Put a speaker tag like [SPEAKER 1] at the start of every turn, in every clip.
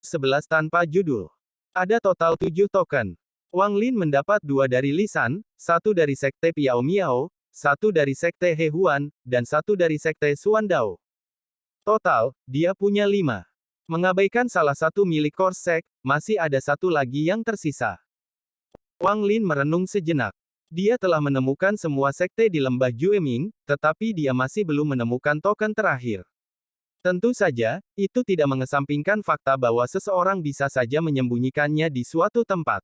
[SPEAKER 1] 11 tanpa judul. Ada total 7 token. Wang Lin mendapat 2 dari Lisan, 1 dari Sekte Piao Miao, 1 dari Sekte He Huan, dan 1 dari Sekte Xuan Dao. Total, dia punya 5. Mengabaikan salah satu milik Korsek, masih ada satu lagi yang tersisa. Wang Lin merenung sejenak. Dia telah menemukan semua sekte di lembah Jueming, tetapi dia masih belum menemukan token terakhir. Tentu saja, itu tidak mengesampingkan fakta bahwa seseorang bisa saja menyembunyikannya di suatu tempat.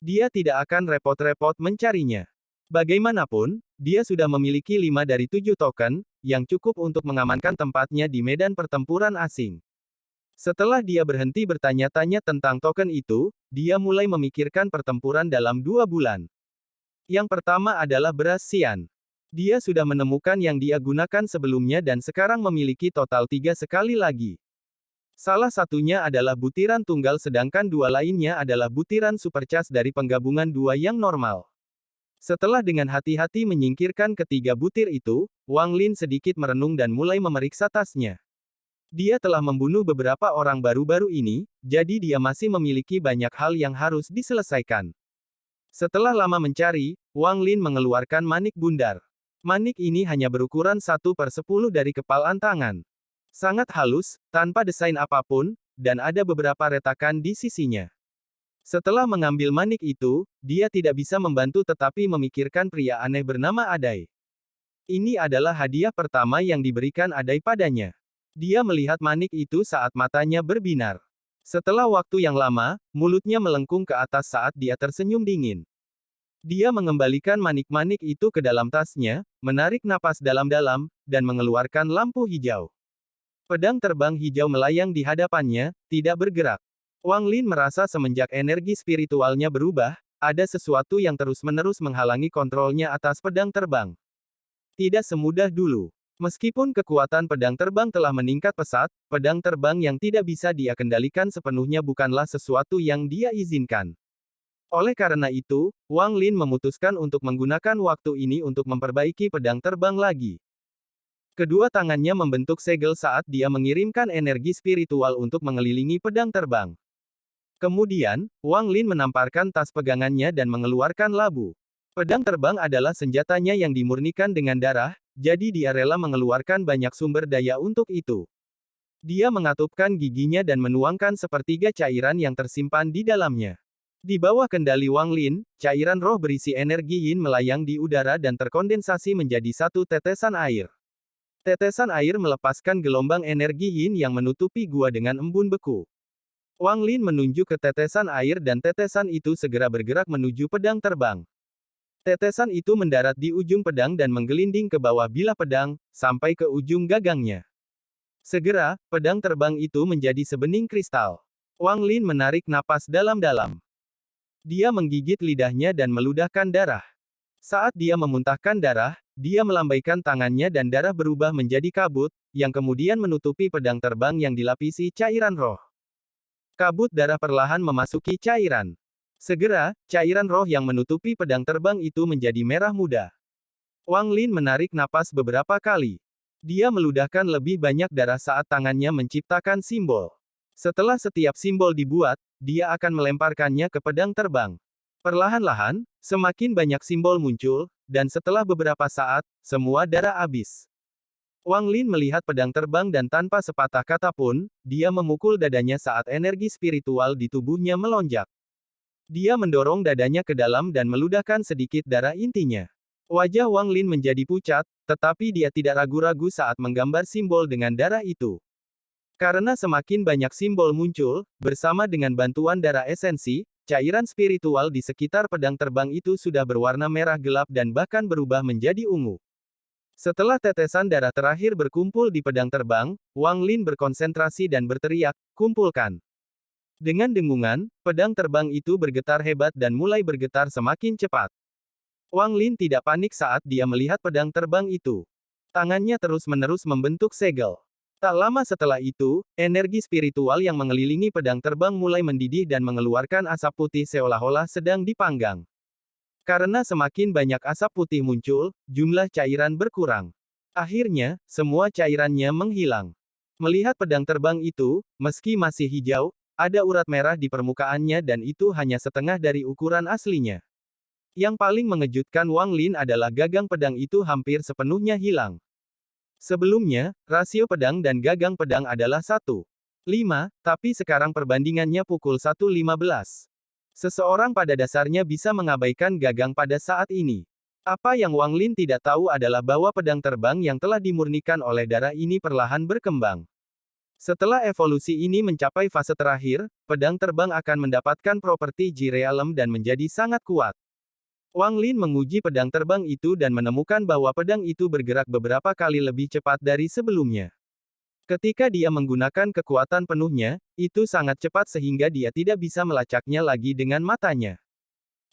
[SPEAKER 1] Dia tidak akan repot-repot mencarinya. Bagaimanapun, dia sudah memiliki 5 dari 7 token, yang cukup untuk mengamankan tempatnya di medan pertempuran asing. Setelah dia berhenti bertanya-tanya tentang token itu, dia mulai memikirkan pertempuran dalam 2 bulan. Yang pertama adalah beras Xian. Dia sudah menemukan yang dia gunakan sebelumnya dan sekarang memiliki total 3 sekali lagi. Salah satunya adalah butiran tunggal sedangkan 2 lainnya adalah butiran supercharge dari penggabungan 2 yang normal. Setelah dengan hati-hati menyingkirkan ketiga butir itu, Wang Lin sedikit merenung dan mulai memeriksa tasnya. Dia telah membunuh beberapa orang baru-baru ini, jadi dia masih memiliki banyak hal yang harus diselesaikan. Setelah lama mencari, Wang Lin mengeluarkan manik bundar. Manik ini hanya berukuran 1/10 dari kepalan tangan. Sangat halus, tanpa desain apapun, dan ada beberapa retakan di sisinya. Setelah mengambil manik itu, dia tidak bisa membantu tetapi memikirkan pria aneh bernama Adai. Ini adalah hadiah pertama yang diberikan Adai padanya. Dia melihat manik itu saat matanya berbinar. Setelah waktu yang lama, mulutnya melengkung ke atas saat dia tersenyum dingin. Dia mengembalikan manik-manik itu ke dalam tasnya, menarik napas dalam-dalam, dan mengeluarkan lampu hijau. Pedang terbang hijau melayang di hadapannya, tidak bergerak. Wang Lin merasa semenjak energi spiritualnya berubah, ada sesuatu yang terus-menerus menghalangi kontrolnya atas pedang terbang. Tidak semudah dulu. Meskipun kekuatan pedang terbang telah meningkat pesat, pedang terbang yang tidak bisa dia kendalikan sepenuhnya bukanlah sesuatu yang dia izinkan. Oleh karena itu, Wang Lin memutuskan untuk menggunakan waktu ini untuk memperbaiki pedang terbang lagi. Kedua tangannya membentuk segel saat dia mengirimkan energi spiritual untuk mengelilingi pedang terbang. Kemudian, Wang Lin menamparkan tas pegangannya dan mengeluarkan labu. Pedang terbang adalah senjatanya yang dimurnikan dengan darah, jadi dia rela mengeluarkan banyak sumber daya untuk itu. Dia mengatupkan giginya dan menuangkan sepertiga cairan yang tersimpan di dalamnya. Di bawah kendali Wang Lin, cairan roh berisi energi yin melayang di udara dan terkondensasi menjadi satu tetesan air. Tetesan air melepaskan gelombang energi yin yang menutupi gua dengan embun beku. Wang Lin menunjuk ke tetesan air dan tetesan itu segera bergerak menuju pedang terbang. Tetesan itu mendarat di ujung pedang dan menggelinding ke bawah bilah pedang, sampai ke ujung gagangnya. Segera, pedang terbang itu menjadi sebening kristal. Wang Lin menarik napas dalam-dalam. Dia menggigit lidahnya dan meludahkan darah. Saat dia memuntahkan darah, dia melambaikan tangannya dan darah berubah menjadi kabut, yang kemudian menutupi pedang terbang yang dilapisi cairan roh. Kabut darah perlahan memasuki cairan. Segera, cairan roh yang menutupi pedang terbang itu menjadi merah muda. Wang Lin menarik napas beberapa kali. Dia meludahkan lebih banyak darah saat tangannya menciptakan simbol. Setelah setiap simbol dibuat, dia akan melemparkannya ke pedang terbang. Perlahan-lahan, semakin banyak simbol muncul, dan setelah beberapa saat, semua darah habis. Wang Lin melihat pedang terbang dan tanpa sepatah kata pun, dia memukul dadanya saat energi spiritual di tubuhnya melonjak. Dia mendorong dadanya ke dalam dan meludahkan sedikit darah intinya. Wajah Wang Lin menjadi pucat, tetapi dia tidak ragu-ragu saat menggambar simbol dengan darah itu. Karena semakin banyak simbol muncul, bersama dengan bantuan darah esensi, cairan spiritual di sekitar pedang terbang itu sudah berwarna merah gelap dan bahkan berubah menjadi ungu. Setelah tetesan darah terakhir berkumpul di pedang terbang, Wang Lin berkonsentrasi dan berteriak, "Kumpulkan!" Dengan dengungan, pedang terbang itu bergetar hebat dan mulai bergetar semakin cepat. Wang Lin tidak panik saat dia melihat pedang terbang itu. Tangannya terus-menerus membentuk segel. Tak lama setelah itu, energi spiritual yang mengelilingi pedang terbang mulai mendidih dan mengeluarkan asap putih seolah-olah sedang dipanggang. Karena semakin banyak asap putih muncul, jumlah cairan berkurang. Akhirnya, semua cairannya menghilang. Melihat pedang terbang itu, meski masih hijau, Ada urat merah di permukaannya dan itu hanya setengah dari ukuran aslinya. Yang paling mengejutkan Wang Lin adalah gagang pedang itu hampir sepenuhnya hilang. Sebelumnya, rasio pedang dan gagang pedang adalah 1:5, tapi sekarang perbandingannya pukul 1:15. Seseorang pada dasarnya bisa mengabaikan gagang pada saat ini. Apa yang Wang Lin tidak tahu adalah bahwa pedang terbang yang telah dimurnikan oleh darah ini perlahan berkembang. Setelah evolusi ini mencapai fase terakhir, pedang terbang akan mendapatkan properti Ji Realm dan menjadi sangat kuat. Wang Lin menguji pedang terbang itu dan menemukan bahwa pedang itu bergerak beberapa kali lebih cepat dari sebelumnya. Ketika dia menggunakan kekuatan penuhnya, itu sangat cepat sehingga dia tidak bisa melacaknya lagi dengan matanya.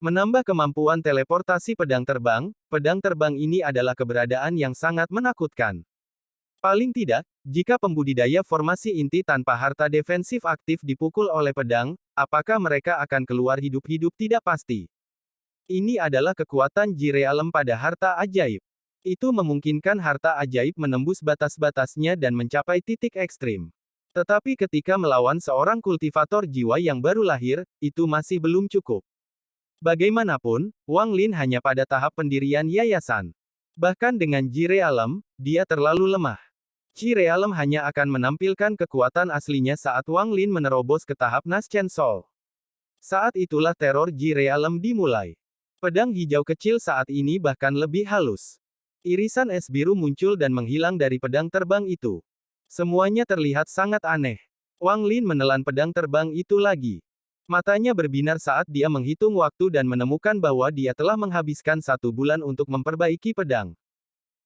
[SPEAKER 1] Menambah kemampuan teleportasi pedang terbang ini adalah keberadaan yang sangat menakutkan. Paling tidak, jika pembudidaya formasi inti tanpa harta defensif aktif dipukul oleh pedang, apakah mereka akan keluar hidup-hidup tidak pasti. Ini adalah kekuatan Ji Realm pada harta ajaib. Itu memungkinkan harta ajaib menembus batas-batasnya dan mencapai titik ekstrim. Tetapi ketika melawan seorang kultivator jiwa yang baru lahir, itu masih belum cukup. Bagaimanapun, Wang Lin hanya pada tahap pendirian yayasan. Bahkan dengan Ji Realm, dia terlalu lemah. Ji Realm hanya akan menampilkan kekuatan aslinya saat Wang Lin menerobos ke tahap Naschen Soul. Saat itulah teror Ji Realm dimulai. Pedang hijau kecil saat ini bahkan lebih halus. Irisan es biru muncul dan menghilang dari pedang terbang itu. Semuanya terlihat sangat aneh. Wang Lin menelan pedang terbang itu lagi. Matanya berbinar saat dia menghitung waktu dan menemukan bahwa dia telah menghabiskan 1 bulan untuk memperbaiki pedang.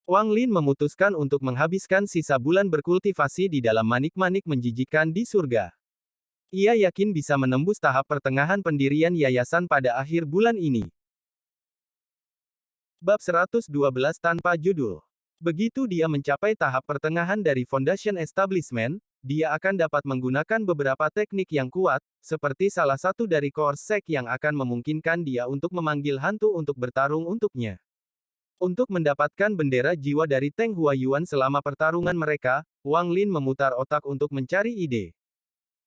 [SPEAKER 1] Wang Lin memutuskan untuk menghabiskan sisa bulan berkultivasi di dalam manik-manik menjijikan di surga. Ia yakin bisa menembus tahap pertengahan pendirian yayasan pada akhir bulan ini. Bab 112 tanpa judul. Begitu dia mencapai tahap pertengahan dari Foundation Establishment, dia akan dapat menggunakan beberapa teknik yang kuat, seperti salah satu dari Core Sek yang akan memungkinkan dia untuk memanggil hantu untuk bertarung untuknya. Untuk mendapatkan bendera jiwa dari Teng Huayuan selama pertarungan mereka, Wang Lin memutar otak untuk mencari ide.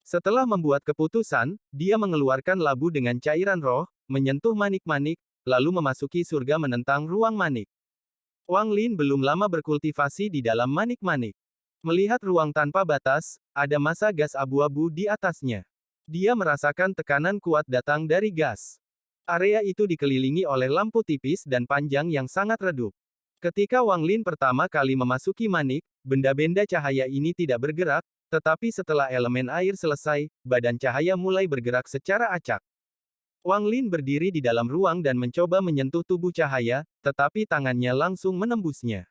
[SPEAKER 1] Setelah membuat keputusan, dia mengeluarkan labu dengan cairan roh, menyentuh manik-manik, lalu memasuki surga menentang ruang manik. Wang Lin belum lama berkultivasi di dalam manik-manik. Melihat ruang tanpa batas, ada massa gas abu-abu di atasnya. Dia merasakan tekanan kuat datang dari gas. Area itu dikelilingi oleh lampu tipis dan panjang yang sangat redup. Ketika Wang Lin pertama kali memasuki manik, benda-benda cahaya ini tidak bergerak, tetapi setelah elemen air selesai, badan cahaya mulai bergerak secara acak. Wang Lin berdiri di dalam ruang dan mencoba menyentuh tubuh cahaya, tetapi tangannya langsung menembusnya.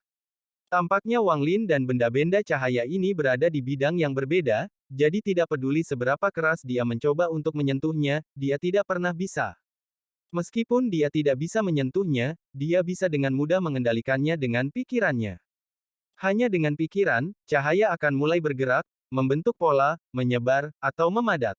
[SPEAKER 1] Tampaknya Wang Lin dan benda-benda cahaya ini berada di bidang yang berbeda, jadi tidak peduli seberapa keras dia mencoba untuk menyentuhnya, dia tidak pernah bisa. Meskipun dia tidak bisa menyentuhnya, dia bisa dengan mudah mengendalikannya dengan pikirannya. Hanya dengan pikiran, cahaya akan mulai bergerak, membentuk pola, menyebar, atau memadat.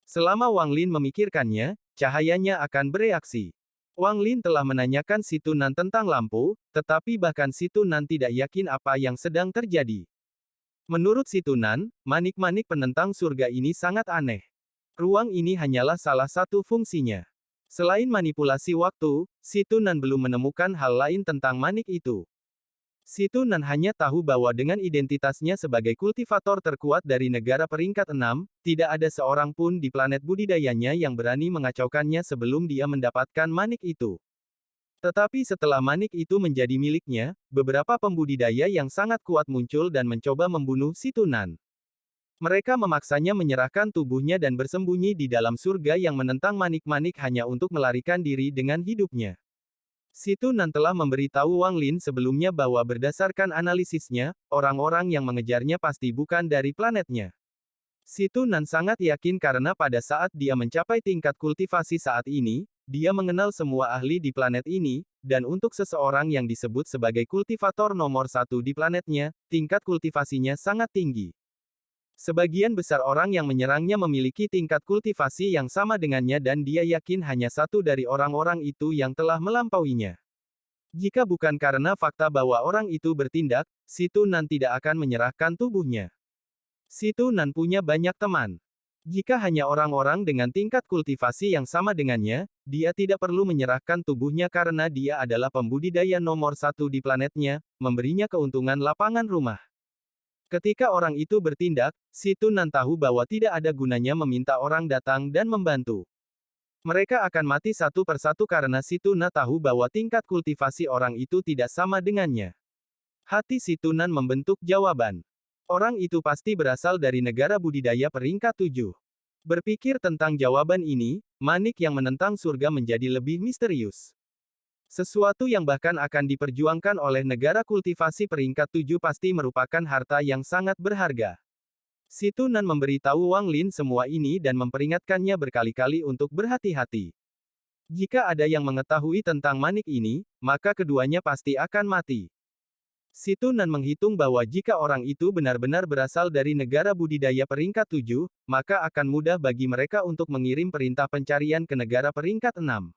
[SPEAKER 1] Selama Wang Lin memikirkannya, cahayanya akan bereaksi. Wang Lin telah menanyakan Si Tunan tentang lampu, tetapi bahkan Si Tunan tidak yakin apa yang sedang terjadi. Menurut Si Tunan, manik-manik penentang surga ini sangat aneh. Ruang ini hanyalah salah satu fungsinya. Selain manipulasi waktu, Si Tunan belum menemukan hal lain tentang manik itu. Si Tunan hanya tahu bahwa dengan identitasnya sebagai kultivator terkuat dari negara peringkat 6, tidak ada seorang pun di planet budidayanya yang berani mengacaukannya sebelum dia mendapatkan manik itu. Tetapi setelah manik itu menjadi miliknya, beberapa pembudidaya yang sangat kuat muncul dan mencoba membunuh Si Tunan. Mereka memaksanya menyerahkan tubuhnya dan bersembunyi di dalam surga yang menentang manik-manik hanya untuk melarikan diri dengan hidupnya. Si Tunan telah memberitahu Wang Lin sebelumnya bahwa berdasarkan analisisnya, orang-orang yang mengejarnya pasti bukan dari planetnya. Si Tunan sangat yakin karena pada saat dia mencapai tingkat kultivasi saat ini, dia mengenal semua ahli di planet ini, dan untuk seseorang yang disebut sebagai kultivator nomor 1 di planetnya, tingkat kultivasinya sangat tinggi. Sebagian besar orang yang menyerangnya memiliki tingkat kultivasi yang sama dengannya dan dia yakin hanya satu dari orang-orang itu yang telah melampauinya. Jika bukan karena fakta bahwa orang itu bertindak, Si Tunan tidak akan menyerahkan tubuhnya. Si Tunan punya banyak teman. Jika hanya orang-orang dengan tingkat kultivasi yang sama dengannya, dia tidak perlu menyerahkan tubuhnya karena dia adalah pembudidaya nomor satu di planetnya, memberinya keuntungan lapangan rumah. Ketika orang itu bertindak, si Tunan tahu bahwa tidak ada gunanya meminta orang datang dan membantu. Mereka akan mati satu persatu karena si Tuna tahu bahwa tingkat kultivasi orang itu tidak sama dengannya. Hati si Tunan membentuk jawaban. Orang itu pasti berasal dari negara budidaya peringkat 7. Berpikir tentang jawaban ini, manik yang menentang surga menjadi lebih misterius. Sesuatu yang bahkan akan diperjuangkan oleh negara kultivasi peringkat 7 pasti merupakan harta yang sangat berharga. Si Tunan memberitahu Wang Lin semua ini dan memperingatkannya berkali-kali untuk berhati-hati. Jika ada yang mengetahui tentang manik ini, maka keduanya pasti akan mati. Si Tunan menghitung bahwa jika orang itu benar-benar berasal dari negara budidaya peringkat 7, maka akan mudah bagi mereka untuk mengirim perintah pencarian ke negara peringkat 6.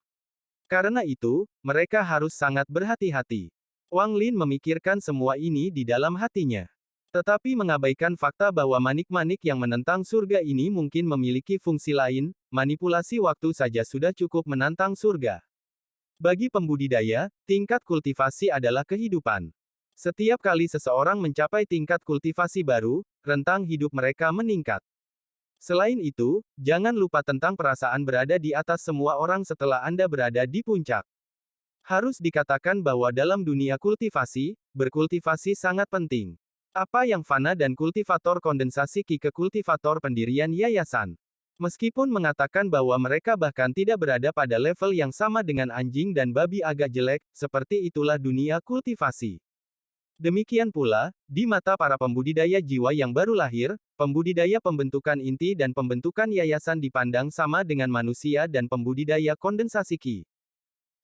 [SPEAKER 1] Karena itu, mereka harus sangat berhati-hati. Wang Lin memikirkan semua ini di dalam hatinya. Tetapi mengabaikan fakta bahwa manik-manik yang menentang surga ini mungkin memiliki fungsi lain, manipulasi waktu saja sudah cukup menantang surga. Bagi pembudidaya, tingkat kultivasi adalah kehidupan. Setiap kali seseorang mencapai tingkat kultivasi baru, rentang hidup mereka meningkat. Selain itu, jangan lupa tentang perasaan berada di atas semua orang setelah Anda berada di puncak. Harus dikatakan bahwa dalam dunia kultivasi, berkultivasi sangat penting. Apa yang fana dan kultivator kondensasi Qi ke kultivator pendirian yayasan. Meskipun mengatakan bahwa mereka bahkan tidak berada pada level yang sama dengan anjing dan babi agak jelek, seperti itulah dunia kultivasi. Demikian pula, di mata para pembudidaya jiwa yang baru lahir, pembudidaya pembentukan inti dan pembentukan yayasan dipandang sama dengan manusia dan pembudidaya kondensasi Qi.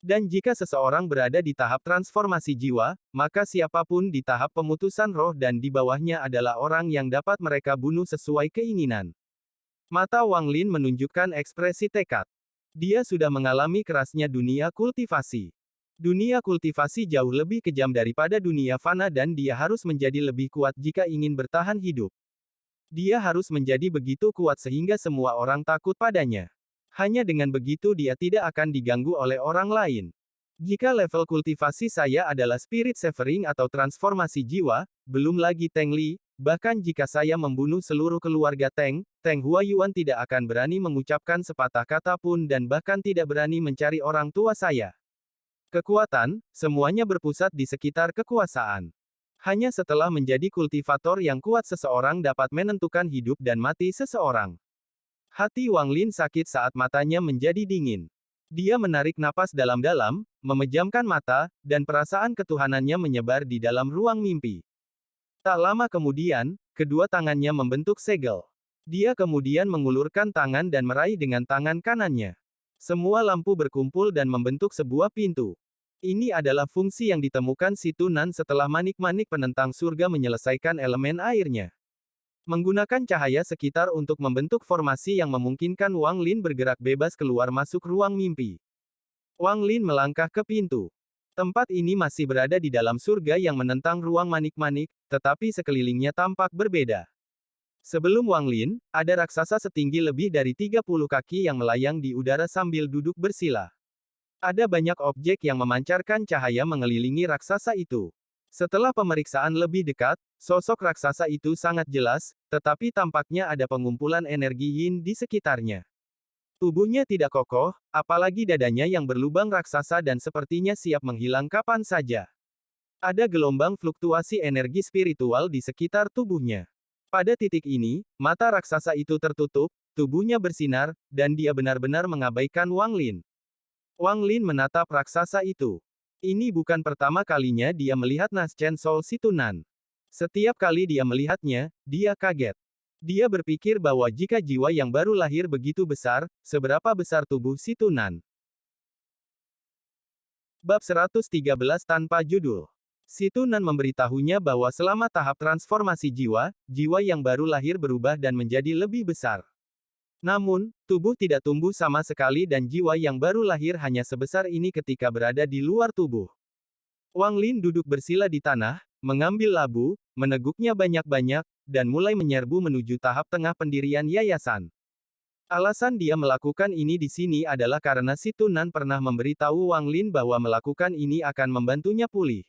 [SPEAKER 1] Dan jika seseorang berada di tahap transformasi jiwa, maka siapapun di tahap pemutusan roh dan di bawahnya adalah orang yang dapat mereka bunuh sesuai keinginan. Mata Wang Lin menunjukkan ekspresi tekad. Dia sudah mengalami kerasnya dunia kultivasi. Dunia kultivasi jauh lebih kejam daripada dunia fana dan dia harus menjadi lebih kuat jika ingin bertahan hidup. Dia harus menjadi begitu kuat sehingga semua orang takut padanya. Hanya dengan begitu dia tidak akan diganggu oleh orang lain. Jika level kultivasi saya adalah spirit severing atau transformasi jiwa, belum lagi Teng Li, bahkan jika saya membunuh seluruh keluarga Teng, Teng Huayuan tidak akan berani mengucapkan sepatah kata pun dan bahkan tidak berani mencari orang tua saya. Kekuatan, semuanya berpusat di sekitar kekuasaan. Hanya setelah menjadi kultivator yang kuat seseorang dapat menentukan hidup dan mati seseorang. Hati Wang Lin sakit saat matanya menjadi dingin. Dia menarik napas dalam-dalam, memejamkan mata, dan perasaan ketuhanannya menyebar di dalam ruang mimpi. Tak lama kemudian, kedua tangannya membentuk segel. Dia kemudian mengulurkan tangan dan meraih dengan tangan kanannya. Semua lampu berkumpul dan membentuk sebuah pintu. Ini adalah fungsi yang ditemukan si Tunan setelah manik-manik penentang surga menyelesaikan elemen airnya. Menggunakan cahaya sekitar untuk membentuk formasi yang memungkinkan Wang Lin bergerak bebas keluar masuk ruang mimpi. Wang Lin melangkah ke pintu. Tempat ini masih berada di dalam surga yang menentang ruang manik-manik, tetapi sekelilingnya tampak berbeda. Sebelum Wang Lin, ada raksasa setinggi lebih dari 30 kaki yang melayang di udara sambil duduk bersila. Ada banyak objek yang memancarkan cahaya mengelilingi raksasa itu. Setelah pemeriksaan lebih dekat, sosok raksasa itu sangat jelas, tetapi tampaknya ada pengumpulan energi yin di sekitarnya. Tubuhnya tidak kokoh, apalagi dadanya yang berlubang raksasa dan sepertinya siap menghilang kapan saja. Ada gelombang fluktuasi energi spiritual di sekitar tubuhnya. Pada titik ini, mata raksasa itu tertutup, tubuhnya bersinar, dan dia benar-benar mengabaikan Wang Lin. Wang Lin menatap raksasa itu. Ini bukan pertama kalinya dia melihat Naschen Soul si Tunan. Setiap kali dia melihatnya, dia kaget. Dia berpikir bahwa jika jiwa yang baru lahir begitu besar, seberapa besar tubuh si Tunan. Bab 113 tanpa judul. Si Tunan memberitahunya bahwa selama tahap transformasi jiwa, jiwa yang baru lahir berubah dan menjadi lebih besar. Namun, tubuh tidak tumbuh sama sekali dan jiwa yang baru lahir hanya sebesar ini ketika berada di luar tubuh. Wang Lin duduk bersila di tanah, mengambil labu, meneguknya banyak-banyak, dan mulai menyerbu menuju tahap tengah pendirian yayasan. Alasan dia melakukan ini di sini adalah karena si Tunan pernah memberitahu Wang Lin bahwa melakukan ini akan membantunya pulih.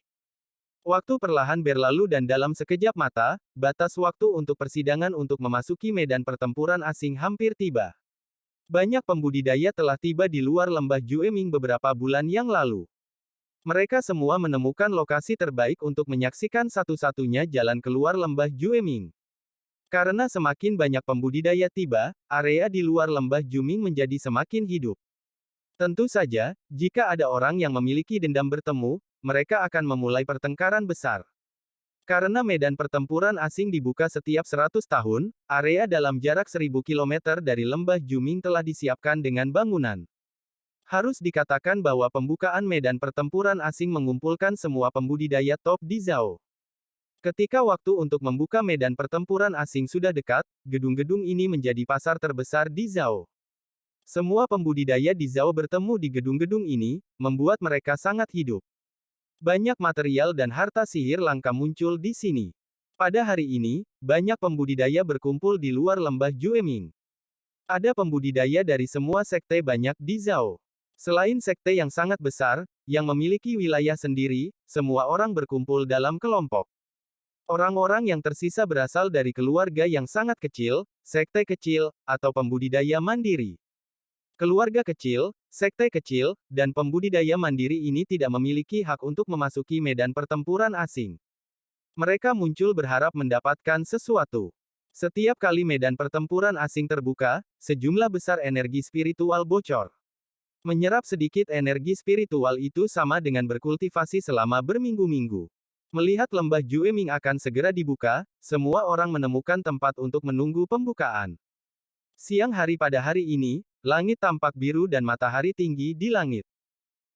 [SPEAKER 1] Waktu perlahan berlalu dan dalam sekejap mata, batas waktu untuk persidangan untuk memasuki medan pertempuran asing hampir tiba. Banyak pembudidaya telah tiba di luar lembah Jueming beberapa bulan yang lalu. Mereka semua menemukan lokasi terbaik untuk menyaksikan satu-satunya jalan keluar lembah Jueming. Karena semakin banyak pembudidaya tiba, area di luar lembah Juming menjadi semakin hidup. Tentu saja, jika ada orang yang memiliki dendam bertemu, mereka akan memulai pertengkaran besar. Karena medan pertempuran asing dibuka setiap 100 tahun, area dalam jarak 1000 km dari lembah Juming telah disiapkan dengan bangunan. Harus dikatakan bahwa pembukaan medan pertempuran asing mengumpulkan semua pembudidaya top di Zhao. Ketika waktu untuk membuka medan pertempuran asing sudah dekat, gedung-gedung ini menjadi pasar terbesar di Zhao. Semua pembudidaya di Zhao bertemu di gedung-gedung ini, membuat mereka sangat hidup. Banyak material dan harta sihir langka muncul di sini. Pada hari ini, banyak pembudidaya berkumpul di luar lembah Jueming. Ada pembudidaya dari semua sekte banyak di Zhao. Selain sekte yang sangat besar, yang memiliki wilayah sendiri, semua orang berkumpul dalam kelompok. Orang-orang yang tersisa berasal dari keluarga yang sangat kecil, sekte kecil, atau pembudidaya mandiri. Keluarga kecil, sekte kecil, dan pembudidaya mandiri ini tidak memiliki hak untuk memasuki medan pertempuran asing. Mereka muncul berharap mendapatkan sesuatu. Setiap kali medan pertempuran asing terbuka, sejumlah besar energi spiritual bocor. Menyerap sedikit energi spiritual itu sama dengan berkultivasi selama berminggu-minggu. Melihat lembah Jueming akan segera dibuka, semua orang menemukan tempat untuk menunggu pembukaan. Siang hari pada hari ini, langit tampak biru dan matahari tinggi di langit.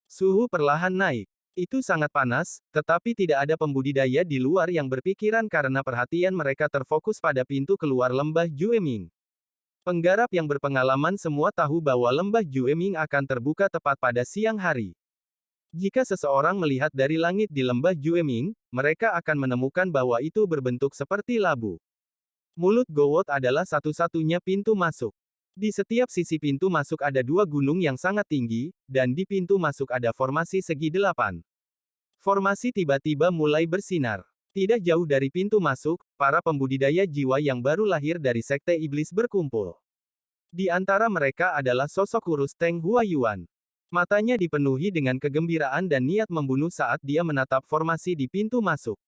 [SPEAKER 1] Suhu perlahan naik. Itu sangat panas, tetapi tidak ada pembudidaya di luar yang berpikiran karena perhatian mereka terfokus pada pintu keluar lembah Jueming. Penggarap yang berpengalaman semua tahu bahwa lembah Jueming akan terbuka tepat pada siang hari. Jika seseorang melihat dari langit di lembah Jueming, mereka akan menemukan bahwa itu berbentuk seperti labu. Mulut Gowot adalah satu-satunya pintu masuk. Di setiap sisi pintu masuk ada dua gunung yang sangat tinggi, dan di pintu masuk ada formasi segi 8. Formasi tiba-tiba mulai bersinar. Tidak jauh dari pintu masuk, para pembudidaya jiwa yang baru lahir dari Sekte Iblis berkumpul. Di antara mereka adalah sosok kurus Teng Huayuan. Matanya dipenuhi dengan kegembiraan dan niat membunuh saat dia menatap formasi di pintu masuk.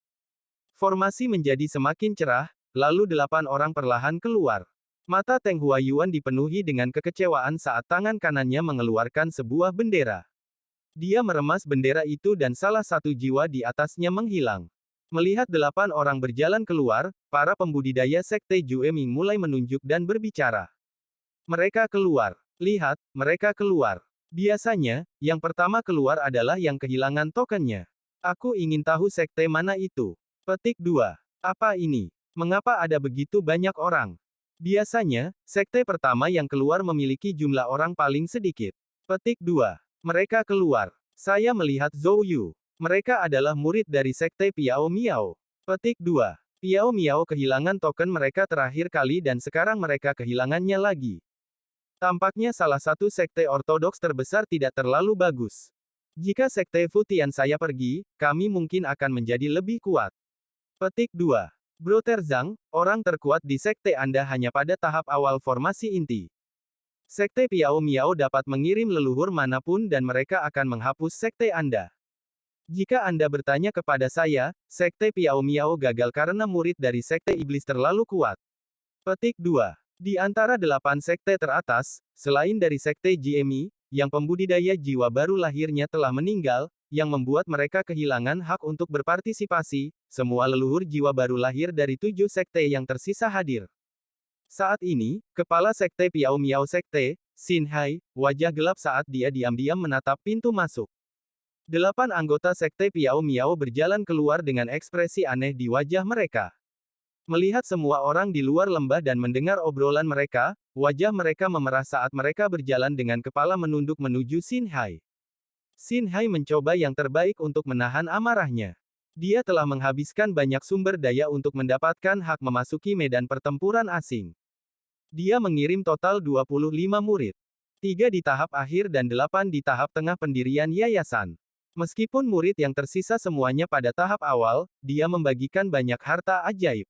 [SPEAKER 1] Formasi menjadi semakin cerah, lalu 8 orang perlahan keluar. Mata Teng Huayuan dipenuhi dengan kekecewaan saat tangan kanannya mengeluarkan sebuah bendera. Dia meremas bendera itu dan salah satu jiwa di atasnya menghilang. Melihat 8 orang berjalan keluar, para pembudidaya Sekte Jueming mulai menunjuk dan berbicara. Mereka keluar. Lihat, mereka keluar. Biasanya, yang pertama keluar adalah yang kehilangan tokennya. Aku ingin tahu sekte mana itu. Petik 2. Apa ini? Mengapa ada begitu banyak orang? Biasanya, sekte pertama yang keluar memiliki jumlah orang paling sedikit. Petik 2. Mereka keluar. Saya melihat Zhou Yu. Mereka adalah murid dari sekte Piao Miao. Petik 2. Piao Miao kehilangan token mereka terakhir kali dan sekarang mereka kehilangannya lagi. Tampaknya salah satu sekte ortodoks terbesar tidak terlalu bagus. Jika sekte Futian saya pergi, kami mungkin akan menjadi lebih kuat. Petik 2. Brother Zhang, orang terkuat di sekte Anda hanya pada tahap awal formasi inti. Sekte Piao Miao dapat mengirim leluhur manapun dan mereka akan menghapus sekte Anda. Jika Anda bertanya kepada saya, sekte Piao Miao gagal karena murid dari sekte iblis terlalu kuat. Petik 2. Di antara 8 sekte teratas, selain dari sekte GMI, yang pembudidaya jiwa baru lahirnya telah meninggal, yang membuat mereka kehilangan hak untuk berpartisipasi, semua leluhur jiwa baru lahir dari 7 sekte yang tersisa hadir. Saat ini, kepala sekte Piao Miao Sekte, Xin Hai, wajah gelap saat dia diam-diam menatap pintu masuk. 8 anggota sekte Piao Miao berjalan keluar dengan ekspresi aneh di wajah mereka. Melihat semua orang di luar lembah dan mendengar obrolan mereka, wajah mereka memerah saat mereka berjalan dengan kepala menunduk menuju Xin Hai. Xin Hai mencoba yang terbaik untuk menahan amarahnya. Dia telah menghabiskan banyak sumber daya untuk mendapatkan hak memasuki medan pertempuran asing. Dia mengirim total 25 murid. 3 di tahap akhir dan 8 di tahap tengah pendirian yayasan. Meskipun murid yang tersisa semuanya pada tahap awal, dia membagikan banyak harta ajaib.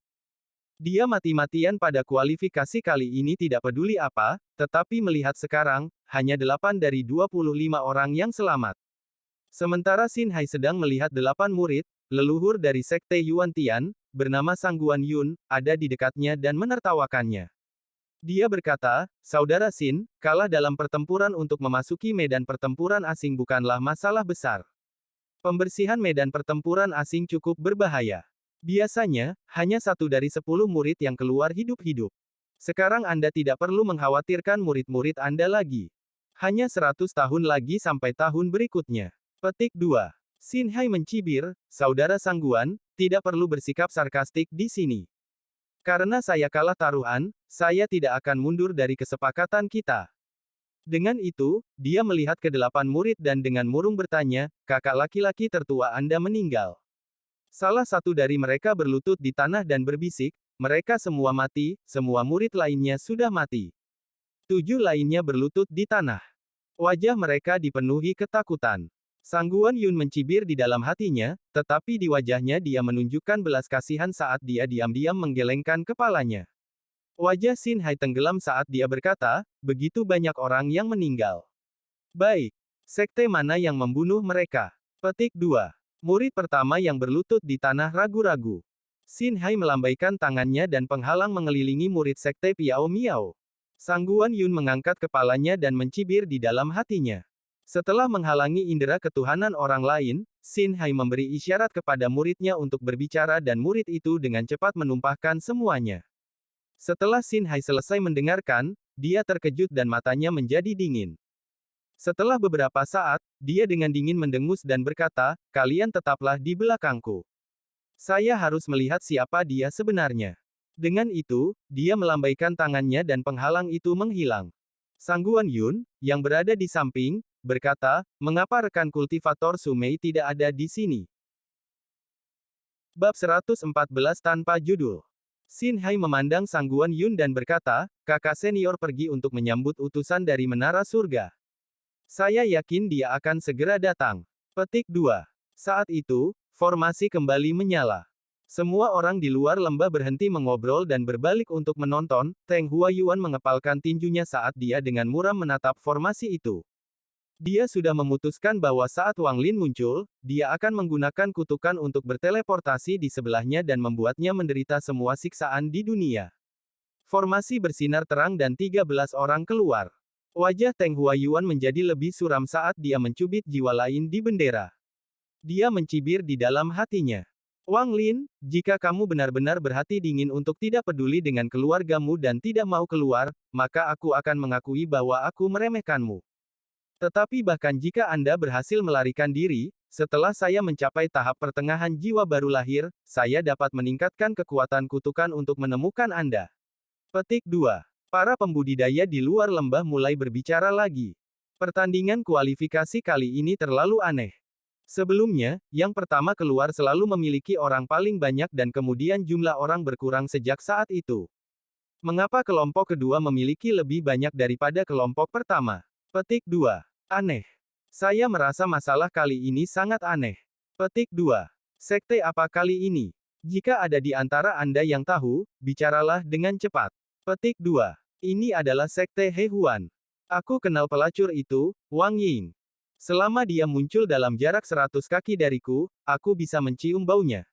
[SPEAKER 1] Dia mati-matian pada kualifikasi kali ini tidak peduli apa, tetapi melihat sekarang, hanya 8 dari 25 orang yang selamat. Sementara Xin Hai sedang melihat 8 murid, leluhur dari Sekte Yuan Tian, bernama Sangguan Yun, ada di dekatnya dan menertawakannya. Dia berkata, "Saudara Xin, kalah dalam pertempuran untuk memasuki medan pertempuran asing bukanlah masalah besar. Pembersihan medan pertempuran asing cukup berbahaya. Biasanya, hanya 1 dari 10 murid yang keluar hidup-hidup. Sekarang Anda tidak perlu mengkhawatirkan murid-murid Anda lagi. Hanya 100 tahun lagi sampai tahun berikutnya." Petik 2. Xin Hai mencibir, "Saudara Sangguan, tidak perlu bersikap sarkastik di sini. Karena saya kalah taruhan, saya tidak akan mundur dari kesepakatan kita." Dengan itu, dia melihat ke 8 murid dan dengan murung bertanya, "Kakak laki-laki tertua Anda meninggal." Salah satu dari mereka berlutut di tanah dan berbisik, "Mereka semua mati, semua murid lainnya sudah mati." 7 lainnya berlutut di tanah. Wajah mereka dipenuhi ketakutan. Sangguan Yun mencibir di dalam hatinya, tetapi di wajahnya dia menunjukkan belas kasihan saat dia diam-diam menggelengkan kepalanya. Wajah Xin Hai tenggelam saat dia berkata, "Begitu banyak orang yang meninggal. Baik. Sekte mana yang membunuh mereka?" Petik 2. Murid pertama yang berlutut di tanah ragu-ragu. Xin Hai melambaikan tangannya dan penghalang mengelilingi murid Sekte Piao Miao. Sangguan Yun mengangkat kepalanya dan mencibir di dalam hatinya. Setelah menghalangi indera ketuhanan orang lain, Xin Hai memberi isyarat kepada muridnya untuk berbicara dan murid itu dengan cepat menumpahkan semuanya. Setelah Xin Hai selesai mendengarkan, dia terkejut dan matanya menjadi dingin. Setelah beberapa saat, dia dengan dingin mendengus dan berkata, "Kalian tetaplah di belakangku. Saya harus melihat siapa dia sebenarnya." Dengan itu, dia melambaikan tangannya dan penghalang itu menghilang. Sangguan Yun, yang berada di samping, berkata, "Mengapa rekan kultivator Sumei tidak ada di sini?" Bab 114 tanpa judul. Xin Hai memandang Sangguan Yun dan berkata, "Kakak senior pergi untuk menyambut utusan dari Menara Surga. Saya yakin dia akan segera datang." Petik 2. Saat itu, formasi kembali menyala. Semua orang di luar lembah berhenti mengobrol dan berbalik untuk menonton. Teng Huayuan mengepalkan tinjunya saat dia dengan muram menatap formasi itu. Dia sudah memutuskan bahwa saat Wang Lin muncul, dia akan menggunakan kutukan untuk berteleportasi di sebelahnya dan membuatnya menderita semua siksaan di dunia. Formasi bersinar terang dan 13 orang keluar. Wajah Teng Huayuan menjadi lebih suram saat dia mencubit jiwa lain di bendera. Dia mencibir di dalam hatinya. "Wang Lin, jika kamu benar-benar berhati dingin untuk tidak peduli dengan keluargamu dan tidak mau keluar, maka aku akan mengakui bahwa aku meremehkanmu. Tetapi bahkan jika Anda berhasil melarikan diri, setelah saya mencapai tahap pertengahan jiwa baru lahir, saya dapat meningkatkan kekuatan kutukan untuk menemukan Anda." Petik 2. Para pembudidaya di luar lembah mulai berbicara lagi. Pertandingan kualifikasi kali ini terlalu aneh. Sebelumnya, yang pertama keluar selalu memiliki orang paling banyak dan kemudian jumlah orang berkurang sejak saat itu. Mengapa kelompok kedua memiliki lebih banyak daripada kelompok pertama? Petik 2. Aneh. Saya merasa masalah kali ini sangat aneh. Petik 2. Sekte apa kali ini? Jika ada di antara Anda yang tahu, bicaralah dengan cepat. Petik 2. Ini adalah Sekte Hehuan. Aku kenal pelacur itu, Wang Ying. Selama dia muncul dalam jarak 100 kaki dariku, aku bisa mencium baunya.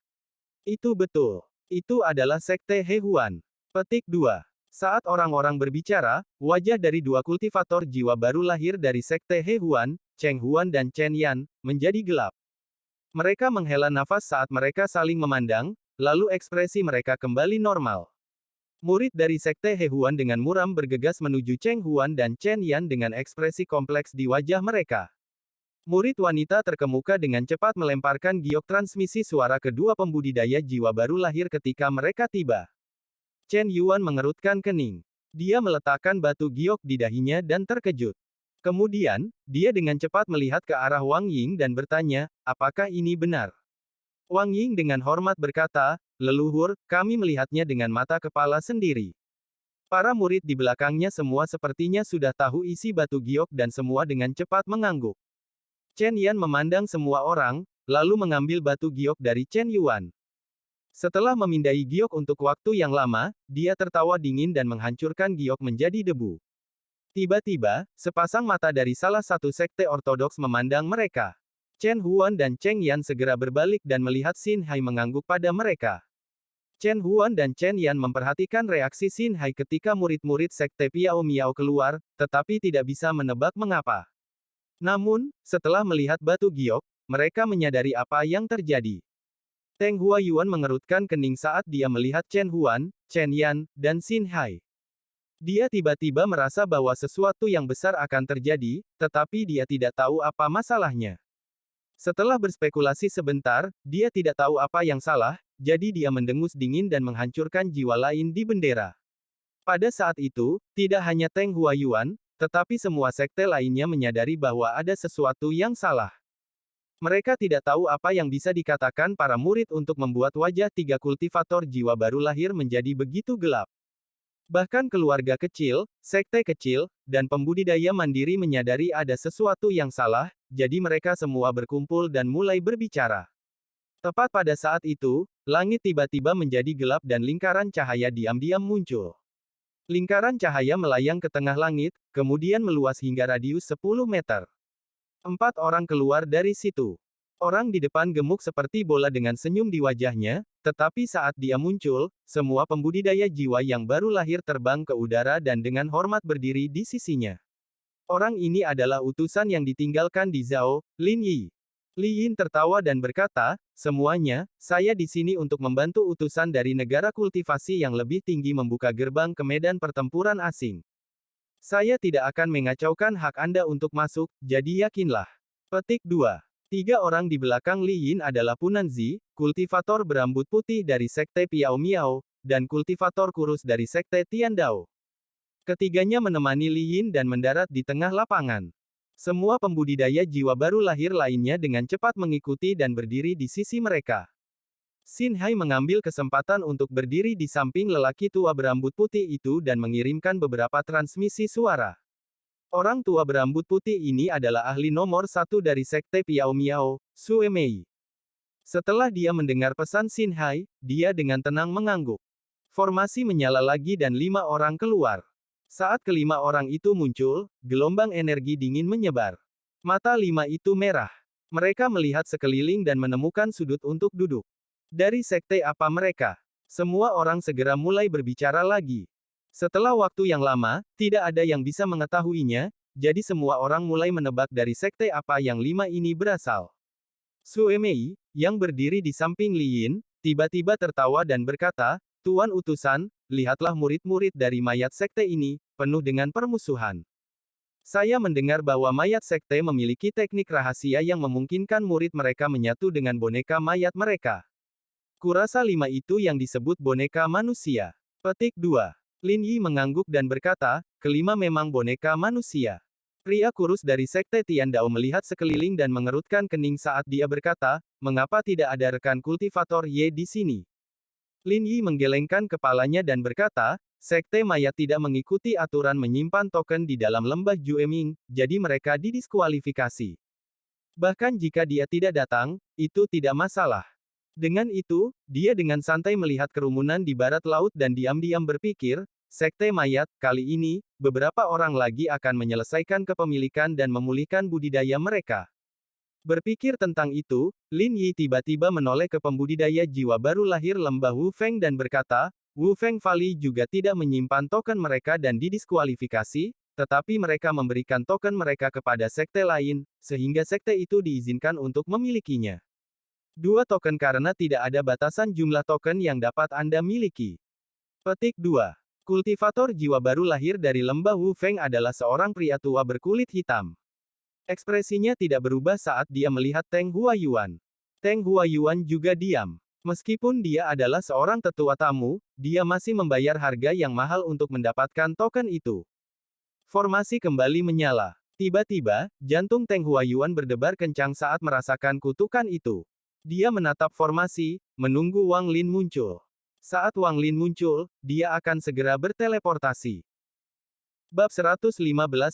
[SPEAKER 1] Itu betul. Itu adalah Sekte Hehuan. Petik 2. Saat orang-orang berbicara, wajah dari 2 kultivator jiwa baru lahir dari Sekte Hehuan, Cheng Huan dan Chen Yan, menjadi gelap. Mereka menghela nafas saat mereka saling memandang, lalu ekspresi mereka kembali normal. Murid dari Sekte Hehuan dengan muram bergegas menuju Cheng Huan dan Chen Yan dengan ekspresi kompleks di wajah mereka. Murid wanita terkemuka dengan cepat melemparkan giok transmisi suara kedua pembudidaya jiwa baru lahir ketika mereka tiba. Chen Yuan mengerutkan kening. Dia meletakkan batu giok di dahinya dan terkejut. Kemudian, dia dengan cepat melihat ke arah Wang Ying dan bertanya, "Apakah ini benar?" Wang Ying dengan hormat berkata, "Leluhur, kami melihatnya dengan mata kepala sendiri." Para murid di belakangnya semua sepertinya sudah tahu isi batu giok dan semua dengan cepat mengangguk. Chen Yan memandang semua orang, lalu mengambil batu giok dari Chen Yuan. Setelah memindai giok untuk waktu yang lama, dia tertawa dingin dan menghancurkan giok menjadi debu. Tiba-tiba, sepasang mata dari salah satu sekte ortodoks memandang mereka. Chen Huan dan Cheng Yan segera berbalik dan melihat Xin Hai mengangguk pada mereka. Chen Huan dan Chen Yan memperhatikan reaksi Xin Hai ketika murid-murid sekte Piao Miao keluar, tetapi tidak bisa menebak mengapa. Namun, setelah melihat batu giok, mereka menyadari apa yang terjadi. Teng Huayuan mengerutkan kening saat dia melihat Chen Huan, Chen Yan, dan Xin Hai. Dia tiba-tiba merasa bahwa sesuatu yang besar akan terjadi, tetapi dia tidak tahu apa masalahnya. Setelah berspekulasi sebentar, dia tidak tahu apa yang salah, jadi dia mendengus dingin dan menghancurkan jiwa lain di bendera. Pada saat itu, tidak hanya Teng Huayuan, tetapi semua sekte lainnya menyadari bahwa ada sesuatu yang salah. Mereka tidak tahu apa yang bisa dikatakan para murid untuk membuat wajah tiga kultivator jiwa baru lahir menjadi begitu gelap. Bahkan keluarga kecil, sekte kecil, dan pembudidaya mandiri menyadari ada sesuatu yang salah, jadi mereka semua berkumpul dan mulai berbicara. Tepat pada saat itu, langit tiba-tiba menjadi gelap dan lingkaran cahaya diam-diam muncul. Lingkaran cahaya melayang ke tengah langit, kemudian meluas hingga radius 10 meter. 4 orang keluar dari situ. Orang di depan gemuk seperti bola dengan senyum di wajahnya, tetapi saat dia muncul, semua pembudidaya jiwa yang baru lahir terbang ke udara dan dengan hormat berdiri di sisinya. Orang ini adalah utusan yang ditinggalkan di Zhao, Lin Yi. Li Yin tertawa dan berkata, semuanya, saya di sini untuk membantu utusan dari negara kultivasi yang lebih tinggi membuka gerbang ke medan pertempuran asing. Saya tidak akan mengacaukan hak Anda untuk masuk, jadi yakinlah. Petik 2. 3 orang di belakang Li Yin adalah Punanzi, kultivator berambut putih dari sekte Piao Miao, dan kultivator kurus dari sekte Tiandao. Ketiganya menemani Li Yin dan mendarat di tengah lapangan. Semua pembudidaya jiwa baru lahir lainnya dengan cepat mengikuti dan berdiri di sisi mereka. Xin Hai mengambil kesempatan untuk berdiri di samping lelaki tua berambut putih itu dan mengirimkan beberapa transmisi suara. Orang tua berambut putih ini adalah ahli nomor 1 dari sekte Piao Miao, Sue Mei. Setelah dia mendengar pesan Xin Hai, dia dengan tenang mengangguk. Formasi menyala lagi dan 5 orang keluar. Saat kelima orang itu muncul, gelombang energi dingin menyebar. Mata 5 itu merah. Mereka melihat sekeliling dan menemukan sudut untuk duduk. Dari sekte apa mereka? Semua orang segera mulai berbicara lagi. Setelah waktu yang lama, tidak ada yang bisa mengetahuinya, jadi semua orang mulai menebak dari sekte apa yang 5 ini berasal. Sue Mei, yang berdiri di samping Li Yin, tiba-tiba tertawa dan berkata, Tuan utusan, lihatlah murid-murid dari mayat sekte ini, penuh dengan permusuhan. Saya mendengar bahwa mayat sekte memiliki teknik rahasia yang memungkinkan murid mereka menyatu dengan boneka mayat mereka. Kurasa 5 itu yang disebut boneka manusia. Petik 2. Lin Yi mengangguk dan berkata, kelima memang boneka manusia. Pria kurus dari sekte Tiandao melihat sekeliling dan mengerutkan kening saat dia berkata, mengapa tidak ada rekan kultivator Ye di sini? Lin Yi menggelengkan kepalanya dan berkata, sekte mayat tidak mengikuti aturan menyimpan token di dalam lembah Jueming, jadi mereka didiskualifikasi. Bahkan jika dia tidak datang, itu tidak masalah. Dengan itu, dia dengan santai melihat kerumunan di barat laut dan diam-diam berpikir, sekte mayat, kali ini, beberapa orang lagi akan menyelesaikan kepemilikan dan memulihkan budidaya mereka. Berpikir tentang itu, Lin Yi tiba-tiba menoleh ke pembudidaya jiwa baru lahir lembah Wu Feng dan berkata, Wu Feng Valley juga tidak menyimpan token mereka dan didiskualifikasi, tetapi mereka memberikan token mereka kepada sekte lain, sehingga sekte itu diizinkan untuk memilikinya. 2 token karena tidak ada batasan jumlah token yang dapat Anda miliki. Petik 2. Kultivator jiwa baru lahir dari lembah Wu Feng adalah seorang pria tua berkulit hitam. Ekspresinya tidak berubah saat dia melihat Teng Huayuan. Teng Huayuan juga diam. Meskipun dia adalah seorang tetua tamu, dia masih membayar harga yang mahal untuk mendapatkan token itu. Formasi kembali menyala. Tiba-tiba, jantung Teng Huayuan berdebar kencang saat merasakan kutukan itu. Dia menatap formasi, menunggu Wang Lin muncul. Saat Wang Lin muncul, dia akan segera berteleportasi. Bab 115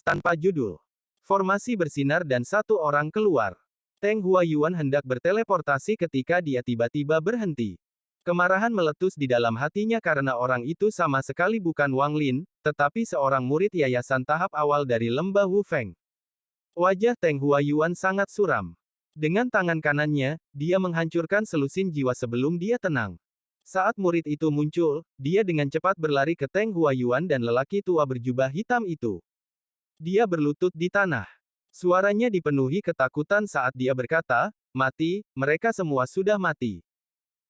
[SPEAKER 1] tanpa judul. Formasi bersinar dan satu orang keluar. Teng Huayuan hendak berteleportasi ketika dia tiba-tiba berhenti. Kemarahan meletus di dalam hatinya karena orang itu sama sekali bukan Wang Lin, tetapi seorang murid yayasan tahap awal dari lembah Wu Feng. Wajah Teng Huayuan sangat suram. Dengan tangan kanannya, dia menghancurkan selusin jiwa sebelum dia tenang. Saat murid itu muncul, dia dengan cepat berlari ke Teng Huayuan dan lelaki tua berjubah hitam itu. Dia berlutut di tanah. Suaranya dipenuhi ketakutan saat dia berkata, "Mati, mereka semua sudah mati.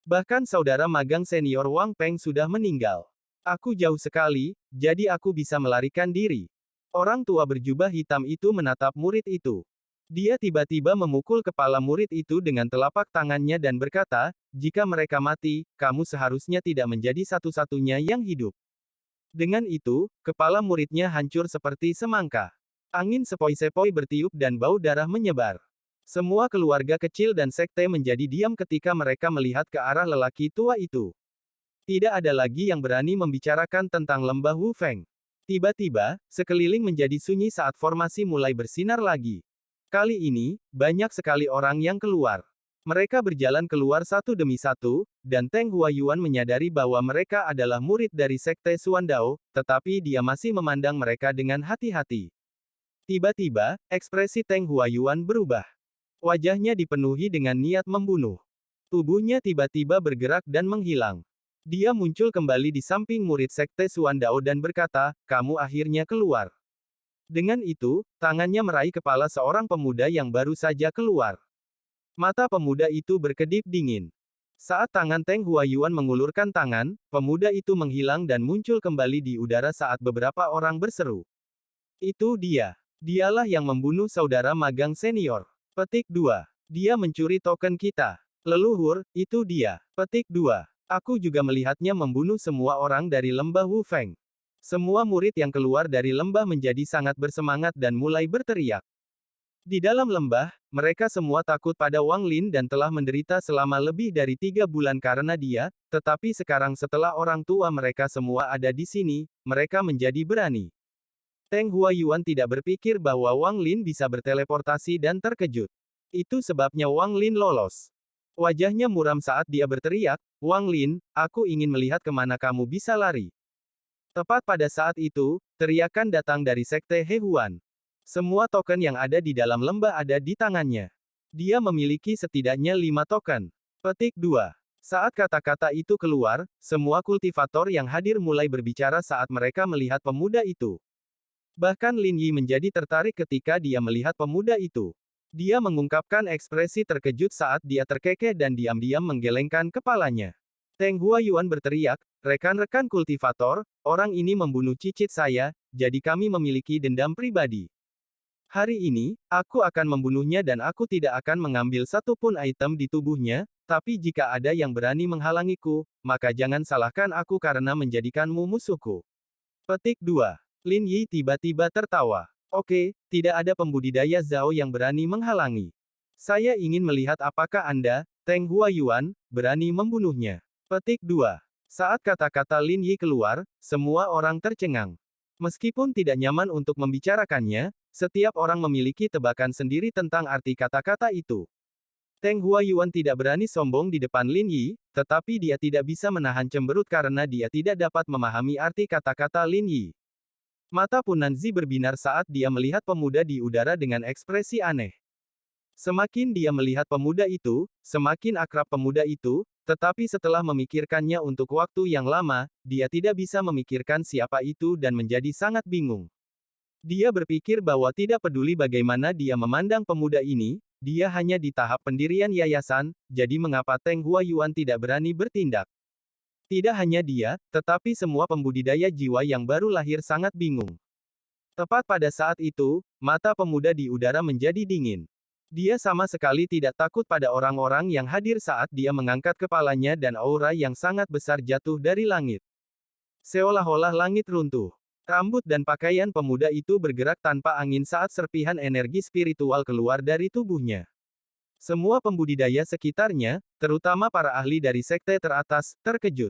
[SPEAKER 1] Bahkan saudara magang senior Wang Peng sudah meninggal. Aku jauh sekali, jadi aku bisa melarikan diri." Orang tua berjubah hitam itu menatap murid itu. Dia tiba-tiba memukul kepala murid itu dengan telapak tangannya dan berkata, "Jika mereka mati, kamu seharusnya tidak menjadi satu-satunya yang hidup." Dengan itu, kepala muridnya hancur seperti semangka. Angin sepoi-sepoi bertiup dan bau darah menyebar. Semua keluarga kecil dan sekte menjadi diam ketika mereka melihat ke arah lelaki tua itu. Tidak ada lagi yang berani membicarakan tentang lembah Wu Feng. Tiba-tiba, sekeliling menjadi sunyi saat formasi mulai bersinar lagi. Kali ini, banyak sekali orang yang keluar. Mereka berjalan keluar satu demi satu, dan Teng Huayuan menyadari bahwa mereka adalah murid dari Sekte Suandao, tetapi dia masih memandang mereka dengan hati-hati. Tiba-tiba, ekspresi Teng Huayuan berubah. Wajahnya dipenuhi dengan niat membunuh. Tubuhnya tiba-tiba bergerak dan menghilang. Dia muncul kembali di samping murid Sekte Suandao dan berkata, "Kamu akhirnya keluar." Dengan itu, tangannya meraih kepala seorang pemuda yang baru saja keluar. Mata pemuda itu berkedip dingin. Saat tangan Teng Huayuan mengulurkan tangan, pemuda itu menghilang dan muncul kembali di udara saat beberapa orang berseru. "Itu dia. Dialah yang membunuh saudara magang senior." Petik 2. Dia mencuri token kita. Leluhur, itu dia. Petik 2. Aku juga melihatnya membunuh semua orang dari lembah Wu Feng. Semua murid yang keluar dari lembah menjadi sangat bersemangat dan mulai berteriak. Di dalam lembah, mereka semua takut pada Wang Lin dan telah menderita selama lebih dari 3 bulan karena dia, tetapi sekarang setelah orang tua mereka semua ada di sini, mereka menjadi berani. Teng Huayuan tidak berpikir bahwa Wang Lin bisa berteleportasi dan terkejut. Itu sebabnya Wang Lin lolos. Wajahnya muram saat dia berteriak, "Wang Lin, aku ingin melihat kemana kamu bisa lari." Tepat pada saat itu, teriakan datang dari Sekte Hehuan. Semua token yang ada di dalam lembah ada di tangannya. Dia memiliki setidaknya 5 token. Petik 2. Saat kata-kata itu keluar, semua kultivator yang hadir mulai berbicara saat mereka melihat pemuda itu. Bahkan Lin Yi menjadi tertarik ketika dia melihat pemuda itu. Dia mengungkapkan ekspresi terkejut saat dia terkekeh dan diam-diam menggelengkan kepalanya. Teng Huayuan berteriak, "Rekan-rekan kultivator, orang ini membunuh cicit saya, jadi kami memiliki dendam pribadi. Hari ini, aku akan membunuhnya dan aku tidak akan mengambil satupun item di tubuhnya, tapi jika ada yang berani menghalangiku, maka jangan salahkan aku karena menjadikanmu musuhku." Petik 2. Lin Yi tiba-tiba tertawa. "Oke, tidak ada pembudidaya Zhao yang berani menghalangi. Saya ingin melihat apakah Anda, Teng Huayuan, berani membunuhnya." Petik 2. Saat kata-kata Lin Yi keluar, semua orang tercengang. Meskipun tidak nyaman untuk membicarakannya, setiap orang memiliki tebakan sendiri tentang arti kata-kata itu. Teng Huayuan tidak berani sombong di depan Lin Yi, tetapi dia tidak bisa menahan cemberut karena dia tidak dapat memahami arti kata-kata Lin Yi. Mata Punanzi berbinar saat dia melihat pemuda di udara dengan ekspresi aneh. Semakin dia melihat pemuda itu, semakin akrab pemuda itu, tetapi setelah memikirkannya untuk waktu yang lama, dia tidak bisa memikirkan siapa itu dan menjadi sangat bingung. Dia berpikir bahwa tidak peduli bagaimana dia memandang pemuda ini, dia hanya di tahap pendirian yayasan, jadi mengapa Teng Huayuan tidak berani bertindak? Tidak hanya dia, tetapi semua pembudidaya jiwa yang baru lahir sangat bingung. Tepat pada saat itu, mata pemuda di udara menjadi dingin. Dia sama sekali tidak takut pada orang-orang yang hadir saat dia mengangkat kepalanya dan aura yang sangat besar jatuh dari langit. Seolah-olah langit runtuh. Rambut dan pakaian pemuda itu bergerak tanpa angin saat serpihan energi spiritual keluar dari tubuhnya. Semua pembudidaya sekitarnya, terutama para ahli dari sekte teratas, terkejut.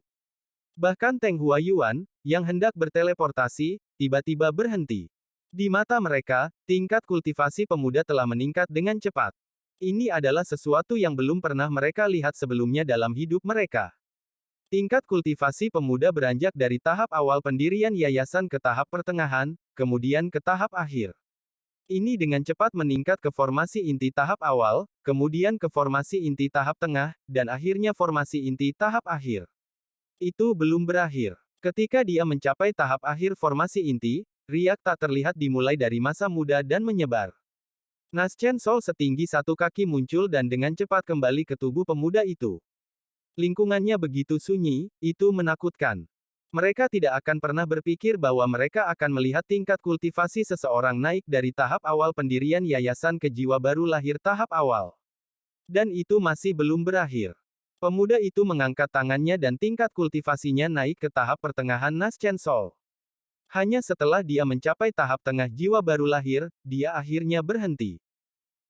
[SPEAKER 1] Bahkan Teng Huayuan, yang hendak berteleportasi, tiba-tiba berhenti. Di mata mereka, tingkat kultivasi pemuda telah meningkat dengan cepat. Ini adalah sesuatu yang belum pernah mereka lihat sebelumnya dalam hidup mereka. Tingkat kultivasi pemuda beranjak dari tahap awal pendirian yayasan ke tahap pertengahan, kemudian ke tahap akhir. Ini dengan cepat meningkat ke formasi inti tahap awal, kemudian ke formasi inti tahap tengah, dan akhirnya formasi inti tahap akhir. Itu belum berakhir. Ketika dia mencapai tahap akhir formasi inti, riak tak terlihat dimulai dari masa muda dan menyebar. Naschen Sol setinggi 1 kaki muncul dan dengan cepat kembali ke tubuh pemuda itu. Lingkungannya begitu sunyi, itu menakutkan. Mereka tidak akan pernah berpikir bahwa mereka akan melihat tingkat kultivasi seseorang naik dari tahap awal pendirian yayasan ke jiwa baru lahir tahap awal. Dan itu masih belum berakhir. Pemuda itu mengangkat tangannya dan tingkat kultivasinya naik ke tahap pertengahan Naschen Sol. Hanya setelah dia mencapai tahap tengah jiwa baru lahir, dia akhirnya berhenti.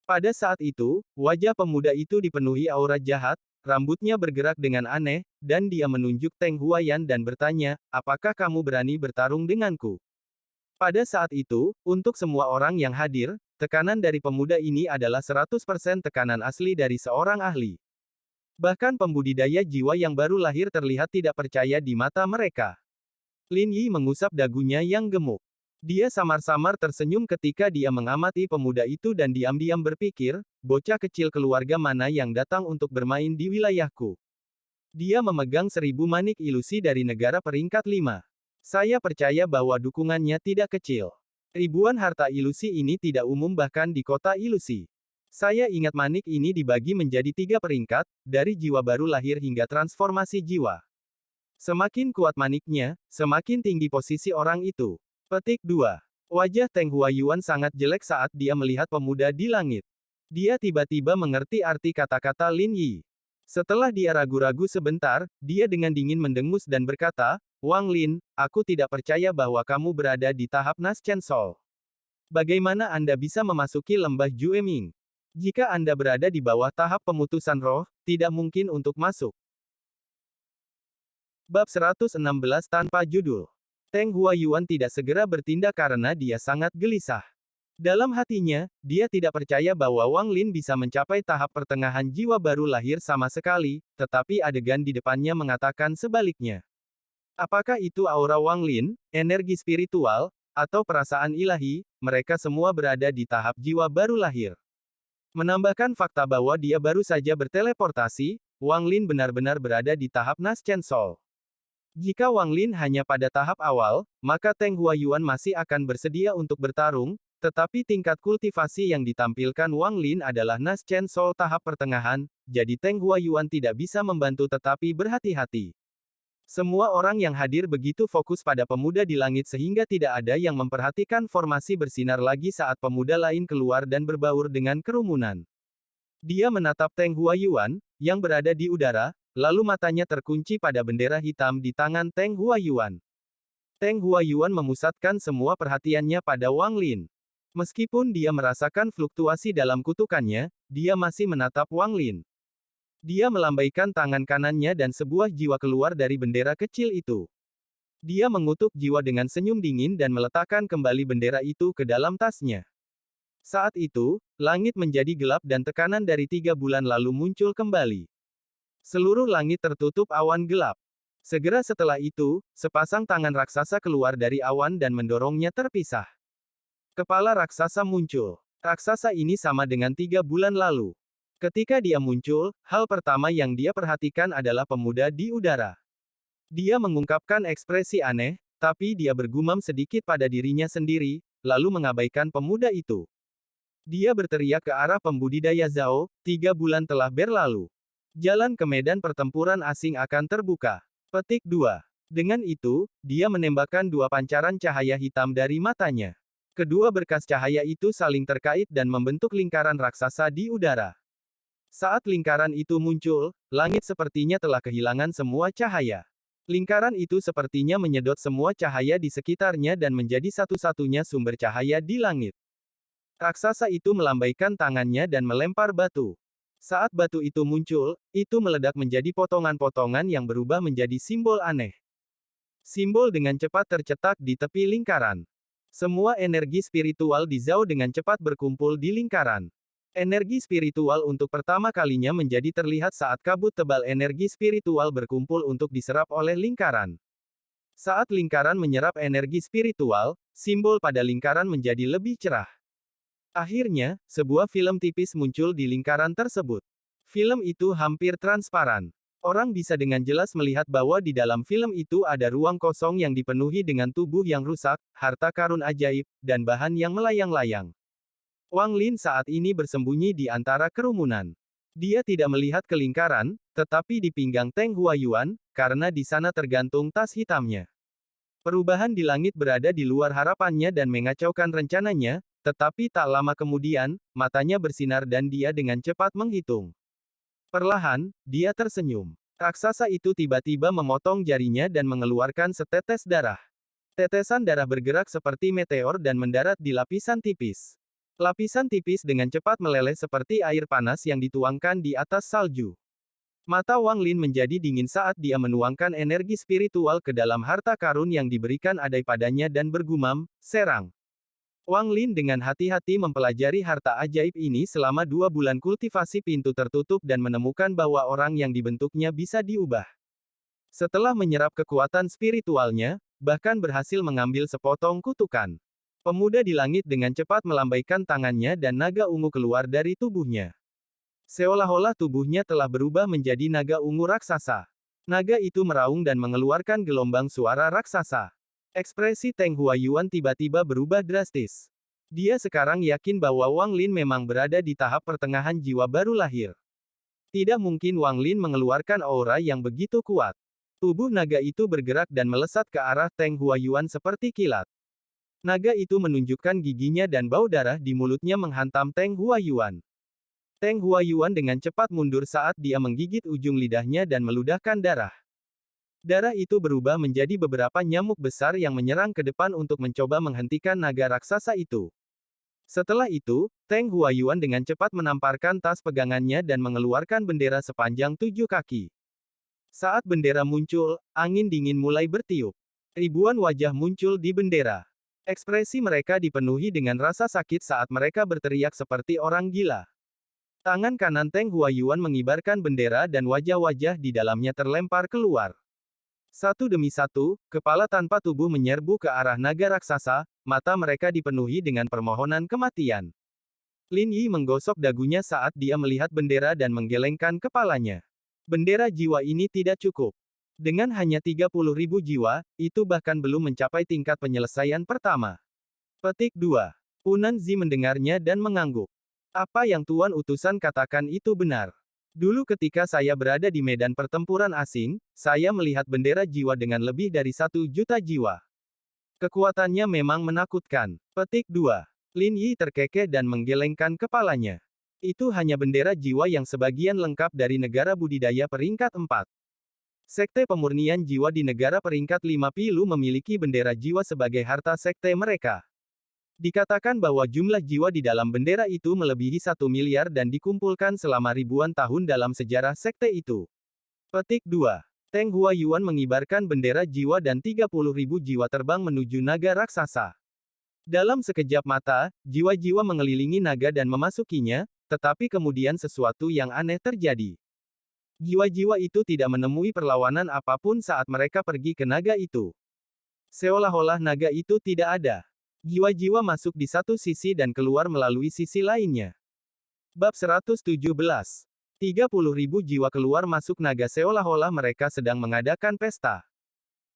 [SPEAKER 1] Pada saat itu, wajah pemuda itu dipenuhi aura jahat, rambutnya bergerak dengan aneh, dan dia menunjuk Teng Huayan dan bertanya, apakah kamu berani bertarung denganku? Pada saat itu, untuk semua orang yang hadir, tekanan dari pemuda ini adalah 100% tekanan asli dari seorang ahli. Bahkan pembudidaya jiwa yang baru lahir terlihat tidak percaya di mata mereka. Lin Yi mengusap dagunya yang gemuk. Dia samar-samar tersenyum ketika dia mengamati pemuda itu dan diam-diam berpikir, bocah kecil keluarga mana yang datang untuk bermain di wilayahku. Dia memegang 1000 manik ilusi dari negara peringkat 5. Saya percaya bahwa dukungannya tidak kecil. Ribuan harta ilusi ini tidak umum bahkan di kota ilusi. Saya ingat manik ini dibagi menjadi 3 peringkat, dari jiwa baru lahir hingga transformasi jiwa. Semakin kuat maniknya, semakin tinggi posisi orang itu. Petik 2. Wajah Teng Huayuan sangat jelek saat dia melihat pemuda di langit. Dia tiba-tiba mengerti arti kata-kata Lin Yi. Setelah dia ragu-ragu sebentar, dia dengan dingin mendengus dan berkata, Wang Lin, aku tidak percaya bahwa kamu berada di tahap Naschen Sol. Bagaimana Anda bisa memasuki lembah Jueming? Jika Anda berada di bawah tahap pemutusan roh, tidak mungkin untuk masuk. Bab 116 tanpa judul. Teng Huayuan tidak segera bertindak karena dia sangat gelisah. Dalam hatinya, dia tidak percaya bahwa Wang Lin bisa mencapai tahap pertengahan jiwa baru lahir sama sekali, tetapi adegan di depannya mengatakan sebaliknya. Apakah itu aura Wang Lin, energi spiritual, atau perasaan ilahi, mereka semua berada di tahap jiwa baru lahir. Menambahkan fakta bahwa dia baru saja berteleportasi, Wang Lin benar-benar berada di tahap Naschen Sol. Jika Wang Lin hanya pada tahap awal, maka Teng Huayuan masih akan bersedia untuk bertarung, tetapi tingkat kultivasi yang ditampilkan Wang Lin adalah Naschen Sol tahap pertengahan, jadi Teng Huayuan tidak bisa membantu tetapi berhati-hati. Semua orang yang hadir begitu fokus pada pemuda di langit sehingga tidak ada yang memperhatikan formasi bersinar lagi saat pemuda lain keluar dan berbaur dengan kerumunan. Dia menatap Teng Huayuan, yang berada di udara, lalu matanya terkunci pada bendera hitam di tangan Teng Huayuan. Teng Huayuan memusatkan semua perhatiannya pada Wang Lin. Meskipun dia merasakan fluktuasi dalam kutukannya, dia masih menatap Wang Lin. Dia melambaikan tangan kanannya dan sebuah jiwa keluar dari bendera kecil itu. Dia mengutuk jiwa dengan senyum dingin dan meletakkan kembali bendera itu ke dalam tasnya. Saat itu, langit menjadi gelap dan tekanan dari 3 bulan lalu muncul kembali. Seluruh langit tertutup awan gelap. Segera setelah itu, sepasang tangan raksasa keluar dari awan dan mendorongnya terpisah. Kepala raksasa muncul. Raksasa ini sama dengan 3 bulan lalu. Ketika dia muncul, hal pertama yang dia perhatikan adalah pemuda di udara. Dia mengungkapkan ekspresi aneh, tapi dia bergumam sedikit pada dirinya sendiri, lalu mengabaikan pemuda itu. Dia berteriak ke arah pembudidaya Zhao, 3 bulan telah berlalu. Jalan ke medan pertempuran asing akan terbuka. Petik 2. Dengan itu, dia menembakkan 2 pancaran cahaya hitam dari matanya. Kedua berkas cahaya itu saling terkait dan membentuk lingkaran raksasa di udara. Saat lingkaran itu muncul, langit sepertinya telah kehilangan semua cahaya. Lingkaran itu sepertinya menyedot semua cahaya di sekitarnya dan menjadi satu-satunya sumber cahaya di langit. Raksasa itu melambaikan tangannya dan melempar batu. Saat batu itu muncul, itu meledak menjadi potongan-potongan yang berubah menjadi simbol aneh. Simbol dengan cepat tercetak di tepi lingkaran. Semua energi spiritual di Zhao dengan cepat berkumpul di lingkaran. Energi spiritual untuk pertama kalinya menjadi terlihat saat kabut tebal energi spiritual berkumpul untuk diserap oleh lingkaran. Saat lingkaran menyerap energi spiritual, simbol pada lingkaran menjadi lebih cerah. Akhirnya, sebuah film tipis muncul di lingkaran tersebut. Film itu hampir transparan. Orang bisa dengan jelas melihat bahwa di dalam film itu ada ruang kosong yang dipenuhi dengan tubuh yang rusak, harta karun ajaib, dan bahan yang melayang-layang. Wang Lin saat ini bersembunyi di antara kerumunan. Dia tidak melihat ke lingkaran, tetapi di pinggang Teng Huayuan, karena di sana tergantung tas hitamnya. Perubahan di langit berada di luar harapannya dan mengacaukan rencananya, tetapi tak lama kemudian, matanya bersinar dan dia dengan cepat menghitung. Perlahan, dia tersenyum. Raksasa itu tiba-tiba memotong jarinya dan mengeluarkan setetes darah. Tetesan darah bergerak seperti meteor dan mendarat di lapisan tipis. Lapisan tipis dengan cepat meleleh seperti air panas yang dituangkan di atas salju. Mata Wang Lin menjadi dingin saat dia menuangkan energi spiritual ke dalam harta karun yang diberikan adai padanya dan bergumam, serang. Wang Lin dengan hati-hati mempelajari harta ajaib ini selama 2 bulan kultivasi pintu tertutup dan menemukan bahwa orang yang dibentuknya bisa diubah. Setelah menyerap kekuatan spiritualnya, bahkan berhasil mengambil sepotong kutukan. Pemuda di langit dengan cepat melambaikan tangannya dan naga ungu keluar dari tubuhnya. Seolah-olah tubuhnya telah berubah menjadi naga ungu raksasa. Naga itu meraung dan mengeluarkan gelombang suara raksasa. Ekspresi Teng Huayuan tiba-tiba berubah drastis. Dia sekarang yakin bahwa Wang Lin memang berada di tahap pertengahan jiwa baru lahir. Tidak mungkin Wang Lin mengeluarkan aura yang begitu kuat. Tubuh naga itu bergerak dan melesat ke arah Teng Huayuan seperti kilat. Naga itu menunjukkan giginya dan bau darah di mulutnya menghantam Teng Huayuan. Teng Huayuan dengan cepat mundur saat dia menggigit ujung lidahnya dan meludahkan darah. Darah itu berubah menjadi beberapa nyamuk besar yang menyerang ke depan untuk mencoba menghentikan naga raksasa itu. Setelah itu, Teng Huayuan dengan cepat menamparkan tas pegangannya dan mengeluarkan bendera sepanjang 7 kaki. Saat bendera muncul, angin dingin mulai bertiup. Ribuan wajah muncul di bendera. Ekspresi mereka dipenuhi dengan rasa sakit saat mereka berteriak seperti orang gila. Tangan kanan Teng Huayuan mengibarkan bendera dan wajah-wajah di dalamnya terlempar keluar. Satu demi satu, kepala tanpa tubuh menyerbu ke arah naga raksasa, mata mereka dipenuhi dengan permohonan kematian. Lin Yi menggosok dagunya saat dia melihat bendera dan menggelengkan kepalanya. Bendera jiwa ini tidak cukup. Dengan hanya 30.000 jiwa, itu bahkan belum mencapai tingkat penyelesaian pertama. Petik 2. Punan Zi mendengarnya dan mengangguk. Apa yang Tuan Utusan katakan itu benar. Dulu ketika saya berada di medan pertempuran asing, saya melihat bendera jiwa dengan lebih dari 1 juta jiwa. Kekuatannya memang menakutkan. Petik 2. Lin Yi terkekeh dan menggelengkan kepalanya. Itu hanya bendera jiwa yang sebagian lengkap dari negara budidaya peringkat 4. Sekte pemurnian jiwa di negara peringkat 5 Pilu memiliki bendera jiwa sebagai harta sekte mereka. Dikatakan bahwa jumlah jiwa di dalam bendera itu melebihi 1 miliar dan dikumpulkan selama ribuan tahun dalam sejarah sekte itu. Petik 2. Teng Huayuan mengibarkan bendera jiwa dan 30.000 jiwa terbang menuju naga raksasa. Dalam sekejap mata, jiwa-jiwa mengelilingi naga dan memasukinya, tetapi kemudian sesuatu yang aneh terjadi. Jiwa-jiwa itu tidak menemui perlawanan apapun saat mereka pergi ke naga itu. Seolah-olah naga itu tidak ada. Jiwa-jiwa masuk di satu sisi dan keluar melalui sisi lainnya. Bab 117. 30.000 jiwa keluar masuk naga seolah-olah mereka sedang mengadakan pesta.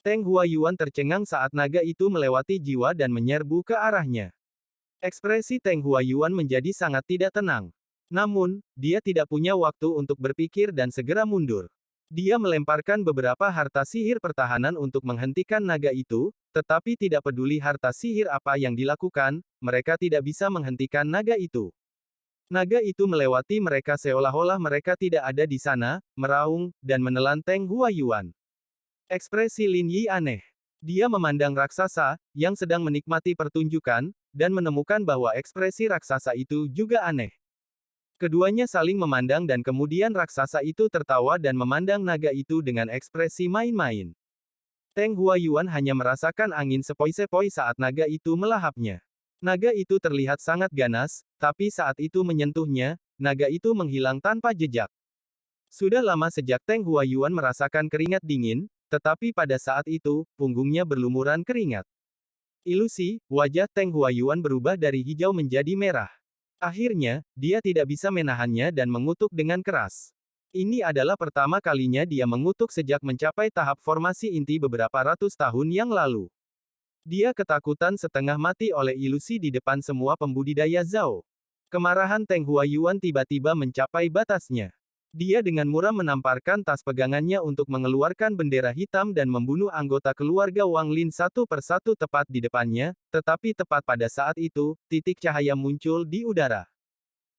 [SPEAKER 1] Teng Huayuan tercengang saat naga itu melewati jiwa dan menyerbu ke arahnya. Ekspresi Teng Huayuan menjadi sangat tidak tenang. Namun, dia tidak punya waktu untuk berpikir dan segera mundur. Dia melemparkan beberapa harta sihir pertahanan untuk menghentikan naga itu, tetapi tidak peduli harta sihir apa yang dilakukan, mereka tidak bisa menghentikan naga itu. Naga itu melewati mereka seolah-olah mereka tidak ada di sana, meraung, dan menelan Teng Huayuan. Ekspresi Lin Yi aneh. Dia memandang raksasa, yang sedang menikmati pertunjukan, dan menemukan bahwa ekspresi raksasa itu juga aneh. Keduanya saling memandang dan kemudian raksasa itu tertawa dan memandang naga itu dengan ekspresi main-main. Teng Huayuan hanya merasakan angin sepoi-sepoi saat naga itu melahapnya. Naga itu terlihat sangat ganas, tapi saat itu menyentuhnya, naga itu menghilang tanpa jejak. Sudah lama sejak Teng Huayuan merasakan keringat dingin, tetapi pada saat itu, punggungnya berlumuran keringat. Ilusi, wajah Teng Huayuan berubah dari hijau menjadi merah. Akhirnya, dia tidak bisa menahannya dan mengutuk dengan keras. Ini adalah pertama kalinya dia mengutuk sejak mencapai tahap formasi inti beberapa ratus tahun yang lalu. Dia ketakutan setengah mati oleh ilusi di depan semua pembudidaya Zhao. Kemarahan Teng Huayuan tiba-tiba mencapai batasnya. Dia dengan muram menamparkan tas pegangannya untuk mengeluarkan bendera hitam dan membunuh anggota keluarga Wang Lin satu persatu tepat di depannya, tetapi tepat pada saat itu, titik cahaya muncul di udara.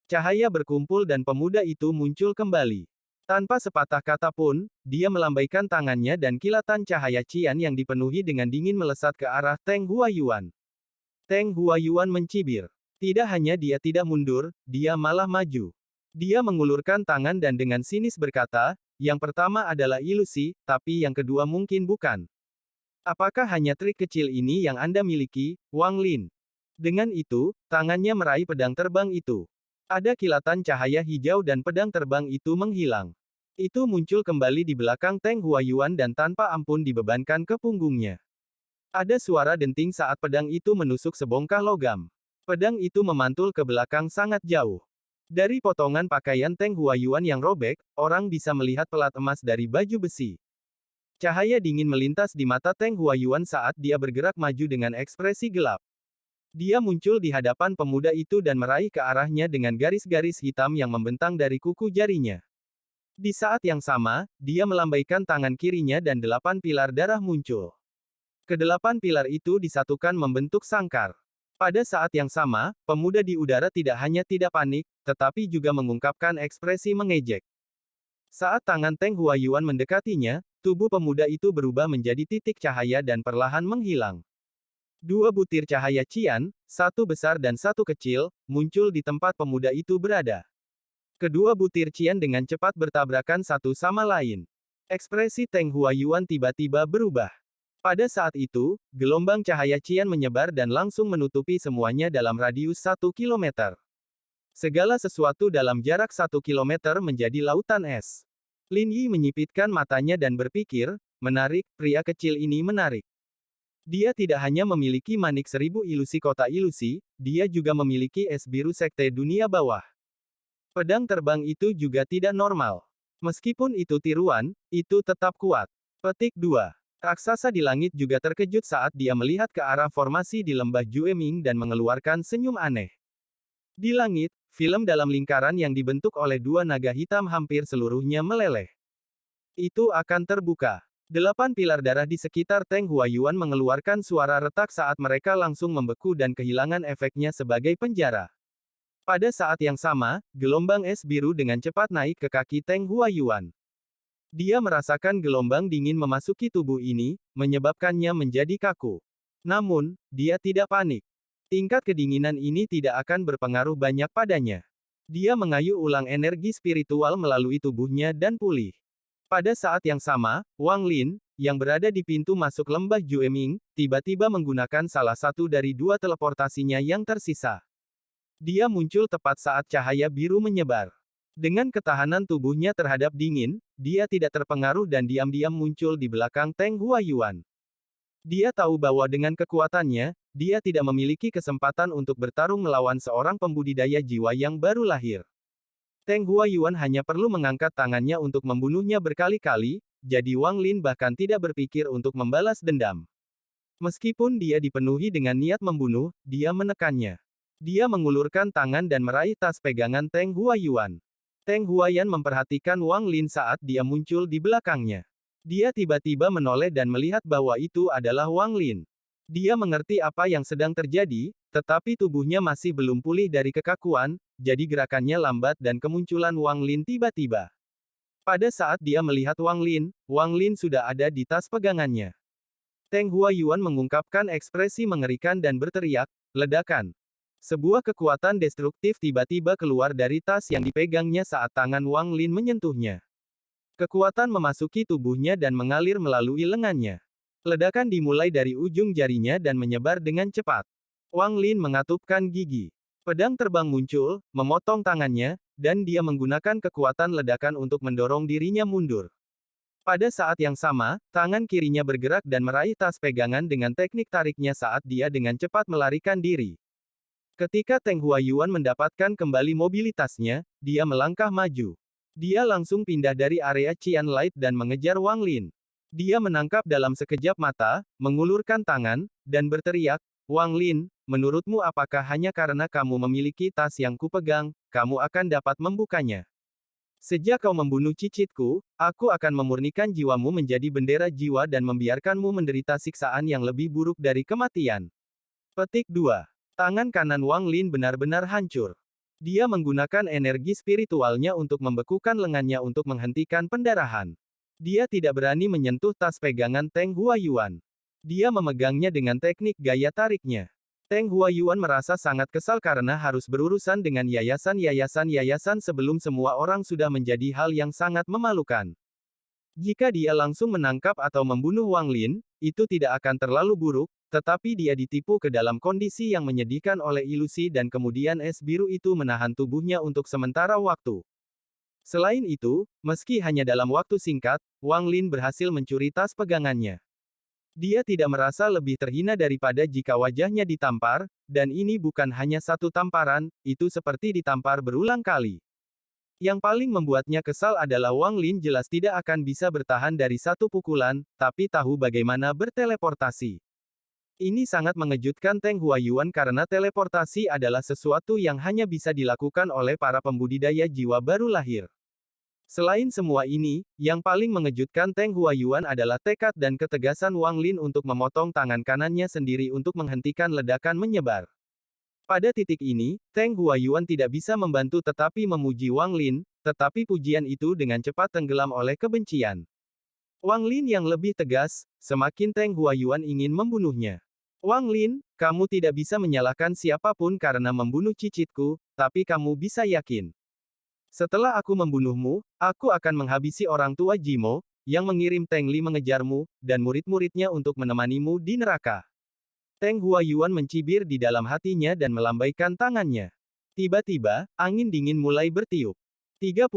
[SPEAKER 1] Cahaya berkumpul dan pemuda itu muncul kembali. Tanpa sepatah kata pun, dia melambaikan tangannya dan kilatan cahaya Qian yang dipenuhi dengan dingin melesat ke arah Teng Huayuan. Teng Huayuan mencibir. Tidak hanya dia tidak mundur, dia malah maju. Dia mengulurkan tangan dan dengan sinis berkata, yang pertama adalah ilusi, tapi yang kedua mungkin bukan. Apakah hanya trik kecil ini yang Anda miliki, Wang Lin? Dengan itu, tangannya meraih pedang terbang itu. Ada kilatan cahaya hijau dan pedang terbang itu menghilang. Itu muncul kembali di belakang Teng Huayuan dan tanpa ampun dibebankan ke punggungnya. Ada suara denting saat pedang itu menusuk sebongkah logam. Pedang itu memantul ke belakang sangat jauh. Dari potongan pakaian Teng Huayuan yang robek, orang bisa melihat pelat emas dari baju besi. Cahaya dingin melintas di mata Teng Huayuan saat dia bergerak maju dengan ekspresi gelap. Dia muncul di hadapan pemuda itu dan meraih ke arahnya dengan garis-garis hitam yang membentang dari kuku jarinya. Di saat yang sama, dia melambaikan tangan kirinya dan 8 pilar darah muncul. Kedelapan pilar itu disatukan membentuk sangkar. Pada saat yang sama, pemuda di udara tidak hanya tidak panik, tetapi juga mengungkapkan ekspresi mengejek. Saat tangan Teng Huayuan mendekatinya, tubuh pemuda itu berubah menjadi titik cahaya dan perlahan menghilang. Dua butir cahaya Qian, satu besar dan satu kecil, muncul di tempat pemuda itu berada. Kedua butir Qian dengan cepat bertabrakan satu sama lain. Ekspresi Teng Huayuan tiba-tiba berubah. Pada saat itu, gelombang cahaya Qian menyebar dan langsung menutupi semuanya dalam radius 1 kilometer. Segala sesuatu dalam jarak 1 kilometer menjadi lautan es. Lin Yi menyipitkan matanya dan berpikir, menarik, pria kecil ini menarik. Dia tidak hanya memiliki manik 1000 ilusi kota ilusi, dia juga memiliki es biru sekte dunia bawah. Pedang terbang itu juga tidak normal. Meskipun itu tiruan, itu tetap kuat. Petik 2. Raksasa di langit juga terkejut saat dia melihat ke arah formasi di lembah Jueming dan mengeluarkan senyum aneh. Di langit, film dalam lingkaran yang dibentuk oleh dua naga hitam hampir seluruhnya meleleh. Itu akan terbuka. 8 pilar darah di sekitar Teng Huayuan mengeluarkan suara retak saat mereka langsung membeku dan kehilangan efeknya sebagai penjara. Pada saat yang sama, gelombang es biru dengan cepat naik ke kaki Teng Huayuan. Dia merasakan gelombang dingin memasuki tubuh ini, menyebabkannya menjadi kaku. Namun, dia tidak panik. Tingkat kedinginan ini tidak akan berpengaruh banyak padanya. Dia mengayuh ulang energi spiritual melalui tubuhnya dan pulih. Pada saat yang sama, Wang Lin, yang berada di pintu masuk lembah Jueming, tiba-tiba menggunakan salah satu dari dua teleportasinya yang tersisa. Dia muncul tepat saat cahaya biru menyebar. Dengan ketahanan tubuhnya terhadap dingin, dia tidak terpengaruh dan diam-diam muncul di belakang Teng Huayuan. Dia tahu bahwa dengan kekuatannya, dia tidak memiliki kesempatan untuk bertarung melawan seorang pembudidaya jiwa yang baru lahir. Teng Huayuan hanya perlu mengangkat tangannya untuk membunuhnya berkali-kali, jadi Wang Lin bahkan tidak berpikir untuk membalas dendam. Meskipun dia dipenuhi dengan niat membunuh, dia menekannya. Dia mengulurkan tangan dan meraih tas pegangan Teng Huayuan. Teng Huayuan memperhatikan Wang Lin saat dia muncul di belakangnya. Dia tiba-tiba menoleh dan melihat bahwa itu adalah Wang Lin. Dia mengerti apa yang sedang terjadi, tetapi tubuhnya masih belum pulih dari kekakuan, jadi gerakannya lambat dan kemunculan Wang Lin tiba-tiba. Pada saat dia melihat Wang Lin sudah ada di tas pegangannya. Teng Huayuan mengungkapkan ekspresi mengerikan dan berteriak, ledakan. Sebuah kekuatan destruktif tiba-tiba keluar dari tas yang dipegangnya saat tangan Wang Lin menyentuhnya. Kekuatan memasuki tubuhnya dan mengalir melalui lengannya. Ledakan dimulai dari ujung jarinya dan menyebar dengan cepat. Wang Lin mengatupkan gigi. Pedang terbang muncul, memotong tangannya, dan dia menggunakan kekuatan ledakan untuk mendorong dirinya mundur. Pada saat yang sama, tangan kirinya bergerak dan meraih tas pegangan dengan teknik tariknya saat dia dengan cepat melarikan diri. Ketika Teng Huayuan mendapatkan kembali mobilitasnya, dia melangkah maju. Dia langsung pindah dari area Qian Light dan mengejar Wang Lin. Dia menangkap dalam sekejap mata, mengulurkan tangan, dan berteriak, Wang Lin, menurutmu apakah hanya karena kamu memiliki tas yang kupegang, kamu akan dapat membukanya? Sejak kau membunuh cicitku, aku akan memurnikan jiwamu menjadi bendera jiwa dan membiarkanmu menderita siksaan yang lebih buruk dari kematian. Petik 2. Tangan kanan Wang Lin benar-benar hancur. Dia menggunakan energi spiritualnya untuk membekukan lengannya untuk menghentikan pendarahan. Dia tidak berani menyentuh tas pegangan Teng Huayuan. Dia memegangnya dengan teknik gaya tariknya. Teng Huayuan merasa sangat kesal karena harus berurusan dengan yayasan sebelum semua orang sudah menjadi hal yang sangat memalukan. Jika dia langsung menangkap atau membunuh Wang Lin, itu tidak akan terlalu buruk, tetapi dia ditipu ke dalam kondisi yang menyedihkan oleh ilusi dan kemudian es biru itu menahan tubuhnya untuk sementara waktu. Selain itu, meski hanya dalam waktu singkat, Wang Lin berhasil mencuri tas pegangannya. Dia tidak merasa lebih terhina daripada jika wajahnya ditampar, dan ini bukan hanya satu tamparan, itu seperti ditampar berulang kali. Yang paling membuatnya kesal adalah Wang Lin jelas tidak akan bisa bertahan dari satu pukulan, tapi tahu bagaimana berteleportasi. Ini sangat mengejutkan Teng Huayuan karena teleportasi adalah sesuatu yang hanya bisa dilakukan oleh para pembudidaya jiwa baru lahir. Selain semua ini, yang paling mengejutkan Teng Huayuan adalah tekad dan ketegasan Wang Lin untuk memotong tangan kanannya sendiri untuk menghentikan ledakan menyebar. Pada titik ini, Teng Huayuan tidak bisa membantu tetapi memuji Wang Lin, tetapi pujian itu dengan cepat tenggelam oleh kebencian. Wang Lin yang lebih tegas, semakin Teng Huayuan ingin membunuhnya. Wang Lin, kamu tidak bisa menyalahkan siapapun karena membunuh cicitku, tapi kamu bisa yakin. Setelah aku membunuhmu, aku akan menghabisi orang tua Jimo, yang mengirim Teng Li mengejarmu, dan murid-muridnya untuk menemanimu di neraka. Teng Huayuan mencibir di dalam hatinya dan melambaikan tangannya. Tiba-tiba, angin dingin mulai bertiup. 30.000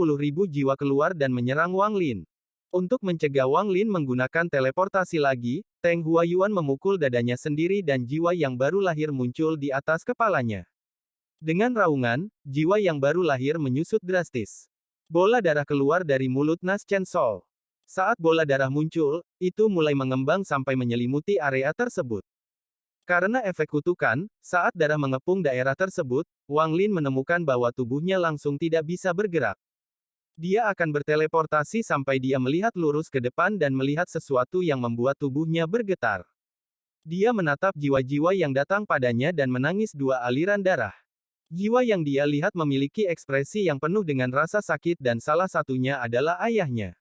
[SPEAKER 1] jiwa keluar dan menyerang Wang Lin. Untuk mencegah Wang Lin menggunakan teleportasi lagi, Teng Huayuan memukul dadanya sendiri dan jiwa yang baru lahir muncul di atas kepalanya. Dengan raungan, jiwa yang baru lahir menyusut drastis. Bola darah keluar dari mulut Nas Chen Sol. Saat bola darah muncul, itu mulai mengembang sampai menyelimuti area tersebut. Karena efek kutukan, saat darah mengepung daerah tersebut, Wang Lin menemukan bahwa tubuhnya langsung tidak bisa bergerak. Dia akan berteleportasi sampai dia melihat lurus ke depan dan melihat sesuatu yang membuat tubuhnya bergetar. Dia menatap jiwa-jiwa yang datang padanya dan menangis dua aliran darah. Jiwa yang dia lihat memiliki ekspresi yang penuh dengan rasa sakit dan salah satunya adalah ayahnya.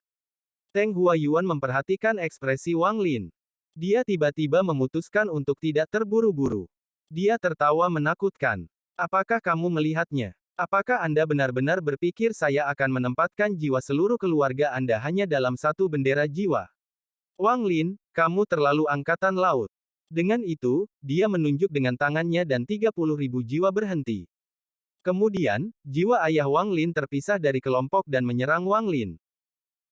[SPEAKER 1] Teng Huayuan memperhatikan ekspresi Wang Lin. Dia tiba-tiba memutuskan untuk tidak terburu-buru. Dia tertawa menakutkan. Apakah kamu melihatnya? Apakah Anda benar-benar berpikir saya akan menempatkan jiwa seluruh keluarga Anda hanya dalam satu bendera jiwa? Wang Lin, kamu terlalu angkatan laut. Dengan itu, dia menunjuk dengan tangannya dan 30.000 jiwa berhenti. Kemudian, jiwa ayah Wang Lin terpisah dari kelompok dan menyerang Wang Lin.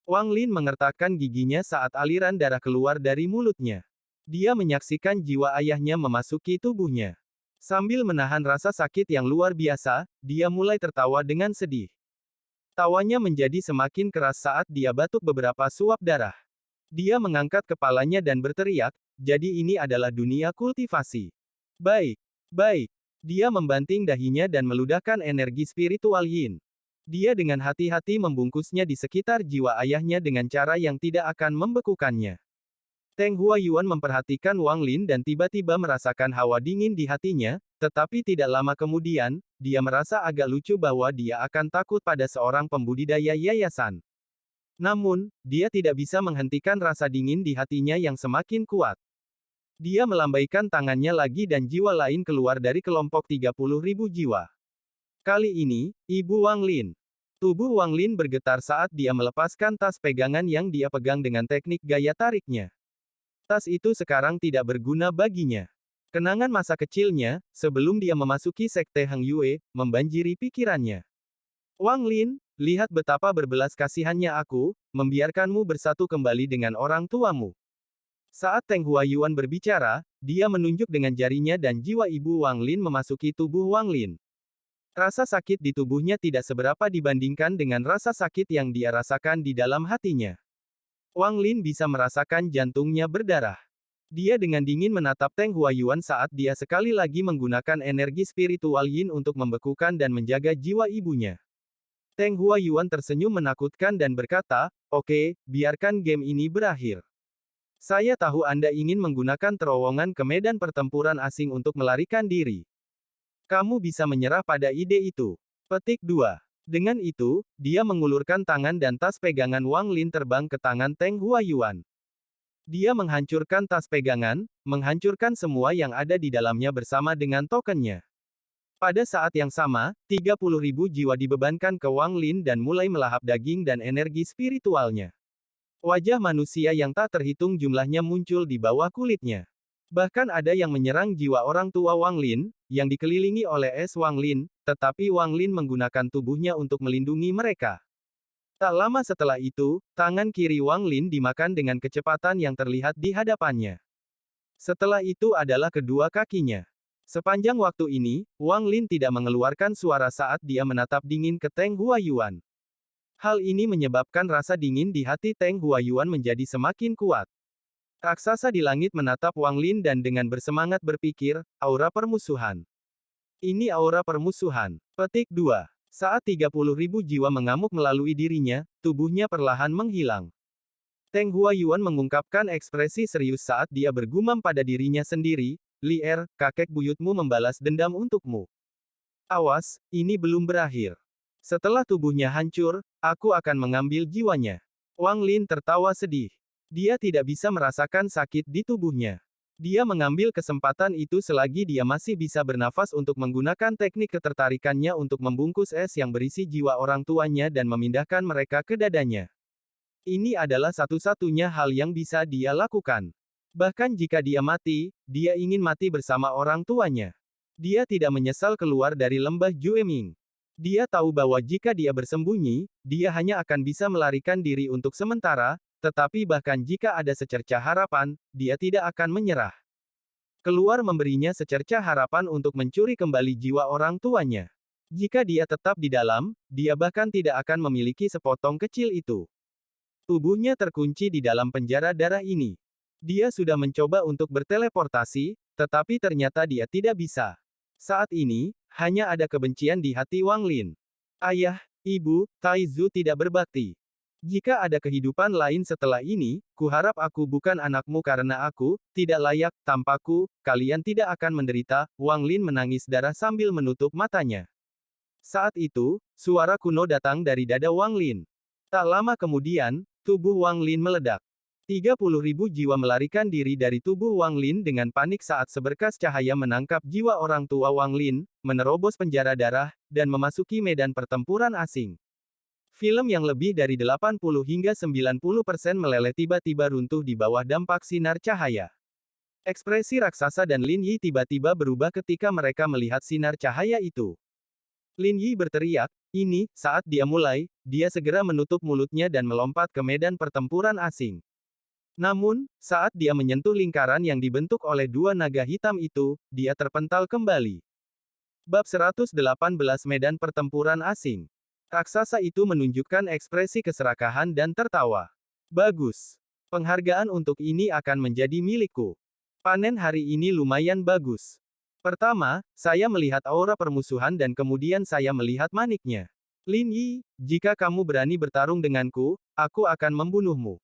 [SPEAKER 1] Wang Lin mengertakkan giginya saat aliran darah keluar dari mulutnya. Dia menyaksikan jiwa ayahnya memasuki tubuhnya. Sambil menahan rasa sakit yang luar biasa, dia mulai tertawa dengan sedih. Tawanya menjadi semakin keras saat dia batuk beberapa suap darah. Dia mengangkat kepalanya dan berteriak, jadi ini adalah dunia kultivasi. Baik, baik. Dia membanting dahinya dan meludahkan energi spiritual Yin. Dia dengan hati-hati membungkusnya di sekitar jiwa ayahnya dengan cara yang tidak akan membekukannya. Teng Huayuan memperhatikan Wang Lin dan tiba-tiba merasakan hawa dingin di hatinya, tetapi tidak lama kemudian, dia merasa agak lucu bahwa dia akan takut pada seorang pembudidaya yayasan. Namun, dia tidak bisa menghentikan rasa dingin di hatinya yang semakin kuat. Dia melambaikan tangannya lagi dan jiwa lain keluar dari kelompok 30.000 jiwa. Kali ini, Ibu Wang Lin. Tubuh Wang Lin bergetar saat dia melepaskan tas pegangan yang dia pegang dengan teknik gaya tariknya. Tas itu sekarang tidak berguna baginya. Kenangan masa kecilnya, sebelum dia memasuki Sekte Heng Yue, membanjiri pikirannya. Wang Lin, lihat betapa berbelas kasihannya aku, membiarkanmu bersatu kembali dengan orang tuamu. Saat Teng Huayuan berbicara, dia menunjuk dengan jarinya dan jiwa ibu Wang Lin memasuki tubuh Wang Lin. Rasa sakit di tubuhnya tidak seberapa dibandingkan dengan rasa sakit yang dia rasakan di dalam hatinya. Wang Lin bisa merasakan jantungnya berdarah. Dia dengan dingin menatap Teng Huayuan saat dia sekali lagi menggunakan energi spiritual Yin untuk membekukan dan menjaga jiwa ibunya. Teng Huayuan tersenyum menakutkan dan berkata, "Oke, biarkan game ini berakhir. Saya tahu Anda ingin menggunakan terowongan ke medan pertempuran asing untuk melarikan diri. Kamu bisa menyerah pada ide itu." Petik 2. Dengan itu, dia mengulurkan tangan dan tas pegangan Wang Lin terbang ke tangan Teng Huayuan. Dia menghancurkan tas pegangan, menghancurkan semua yang ada di dalamnya bersama dengan tokennya. Pada saat yang sama, 30.000 jiwa dibebankan ke Wang Lin dan mulai melahap daging dan energi spiritualnya. Wajah manusia yang tak terhitung jumlahnya muncul di bawah kulitnya. Bahkan ada yang menyerang jiwa orang tua Wang Lin, yang dikelilingi oleh es Wang Lin, tetapi Wang Lin menggunakan tubuhnya untuk melindungi mereka. Tak lama setelah itu, tangan kiri Wang Lin dimakan dengan kecepatan yang terlihat di hadapannya. Setelah itu adalah kedua kakinya. Sepanjang waktu ini, Wang Lin tidak mengeluarkan suara saat dia menatap dingin ke Teng Huayuan. Hal ini menyebabkan rasa dingin di hati Teng Huayuan menjadi semakin kuat. Raksasa di langit menatap Wang Lin dan dengan bersemangat berpikir, aura permusuhan. Ini aura permusuhan. Petik 2. Saat 30.000 jiwa mengamuk melalui dirinya, tubuhnya perlahan menghilang. Teng Huayuan mengungkapkan ekspresi serius saat dia bergumam pada dirinya sendiri, "Li Er, kakek buyutmu membalas dendam untukmu. Awas, ini belum berakhir. Setelah tubuhnya hancur, aku akan mengambil jiwanya." Wang Lin tertawa sedih. Dia tidak bisa merasakan sakit di tubuhnya. Dia mengambil kesempatan itu selagi dia masih bisa bernafas untuk menggunakan teknik ketertarikannya untuk membungkus es yang berisi jiwa orang tuanya dan memindahkan mereka ke dadanya. Ini adalah satu-satunya hal yang bisa dia lakukan. Bahkan jika dia mati, dia ingin mati bersama orang tuanya. Dia tidak menyesal keluar dari lembah Jueming. Dia tahu bahwa jika dia bersembunyi, dia hanya akan bisa melarikan diri untuk sementara, tetapi bahkan jika ada secercah harapan, dia tidak akan menyerah. Keluar memberinya secercah harapan untuk mencuri kembali jiwa orang tuanya. Jika dia tetap di dalam, dia bahkan tidak akan memiliki sepotong kecil itu. Tubuhnya terkunci di dalam penjara darah ini. Dia sudah mencoba untuk berteleportasi, tetapi ternyata dia tidak bisa. Saat ini, hanya ada kebencian di hati Wang Lin. Ayah, ibu, Taizu tidak berbakti. Jika ada kehidupan lain setelah ini, kuharap aku bukan anakmu karena aku tidak layak, tanpaku, kalian tidak akan menderita. Wang Lin menangis darah sambil menutup matanya. Saat itu, suara kuno datang dari dada Wang Lin. Tak lama kemudian, tubuh Wang Lin meledak. 30.000 jiwa melarikan diri dari tubuh Wang Lin dengan panik saat seberkas cahaya menangkap jiwa orang tua Wang Lin, menerobos penjara darah, dan memasuki medan pertempuran asing. Film yang lebih dari 80 hingga 90% meleleh tiba-tiba runtuh di bawah dampak sinar cahaya. Ekspresi raksasa dan Lin Yi tiba-tiba berubah ketika mereka melihat sinar cahaya itu. Lin Yi berteriak, "Ini," saat dia mulai, dia segera menutup mulutnya dan melompat ke medan pertempuran asing. Namun, saat dia menyentuh lingkaran yang dibentuk oleh dua naga hitam itu, dia terpental kembali. Bab 118 Medan Pertempuran Asing. Raksasa itu menunjukkan ekspresi keserakahan dan tertawa. Bagus. Penghargaan untuk ini akan menjadi milikku. Panen hari ini lumayan bagus. Pertama, saya melihat aura permusuhan dan kemudian saya melihat maniknya. Lin Yi, jika kamu berani bertarung denganku, aku akan membunuhmu.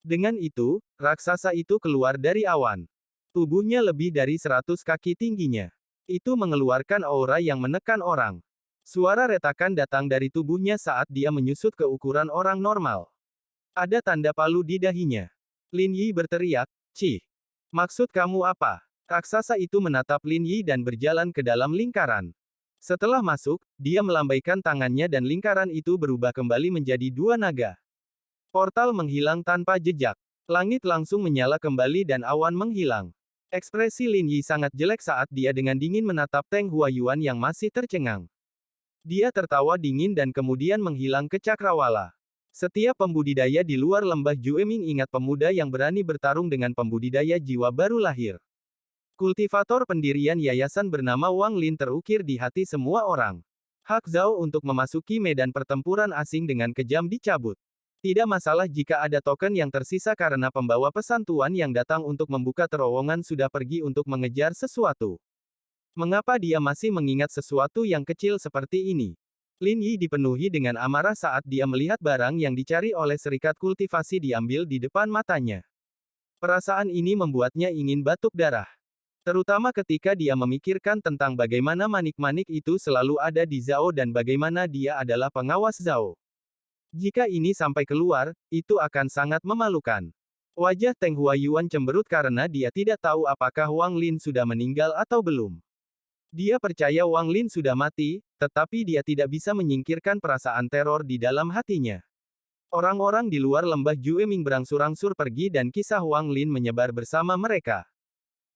[SPEAKER 1] Dengan itu, raksasa itu keluar dari awan. Tubuhnya lebih dari 100 kaki tingginya. Itu mengeluarkan aura yang menekan orang. Suara retakan datang dari tubuhnya saat dia menyusut ke ukuran orang normal. Ada tanda palu di dahinya. Lin Yi berteriak, "Cih! Maksud kamu apa?" Raksasa itu menatap Lin Yi dan berjalan ke dalam lingkaran. Setelah masuk, dia melambaikan tangannya dan lingkaran itu berubah kembali menjadi dua naga. Portal menghilang tanpa jejak. Langit langsung menyala kembali dan awan menghilang. Ekspresi Lin Yi sangat jelek saat dia dengan dingin menatap Teng Huayuan yang masih tercengang. Dia tertawa dingin dan kemudian menghilang ke cakrawala. Setiap pembudidaya di luar lembah Jueming ingat pemuda yang berani bertarung dengan pembudidaya jiwa baru lahir. Kultivator pendirian yayasan bernama Wang Lin terukir di hati semua orang. Hak Zhao untuk memasuki medan pertempuran asing dengan kejam dicabut. Tidak masalah jika ada token yang tersisa karena pembawa pesan tuan yang datang untuk membuka terowongan sudah pergi untuk mengejar sesuatu. Mengapa dia masih mengingat sesuatu yang kecil seperti ini? Lin Yi dipenuhi dengan amarah saat dia melihat barang yang dicari oleh serikat kultivasi diambil di depan matanya. Perasaan ini membuatnya ingin batuk darah. Terutama ketika dia memikirkan tentang bagaimana manik-manik itu selalu ada di Zhao dan bagaimana dia adalah pengawas Zhao. Jika ini sampai keluar, itu akan sangat memalukan. Wajah Teng Huayuan cemberut karena dia tidak tahu apakah Wang Lin sudah meninggal atau belum. Dia percaya Wang Lin sudah mati, tetapi dia tidak bisa menyingkirkan perasaan teror di dalam hatinya. Orang-orang di luar lembah Jueming berangsur-angsur pergi dan kisah Wang Lin menyebar bersama mereka.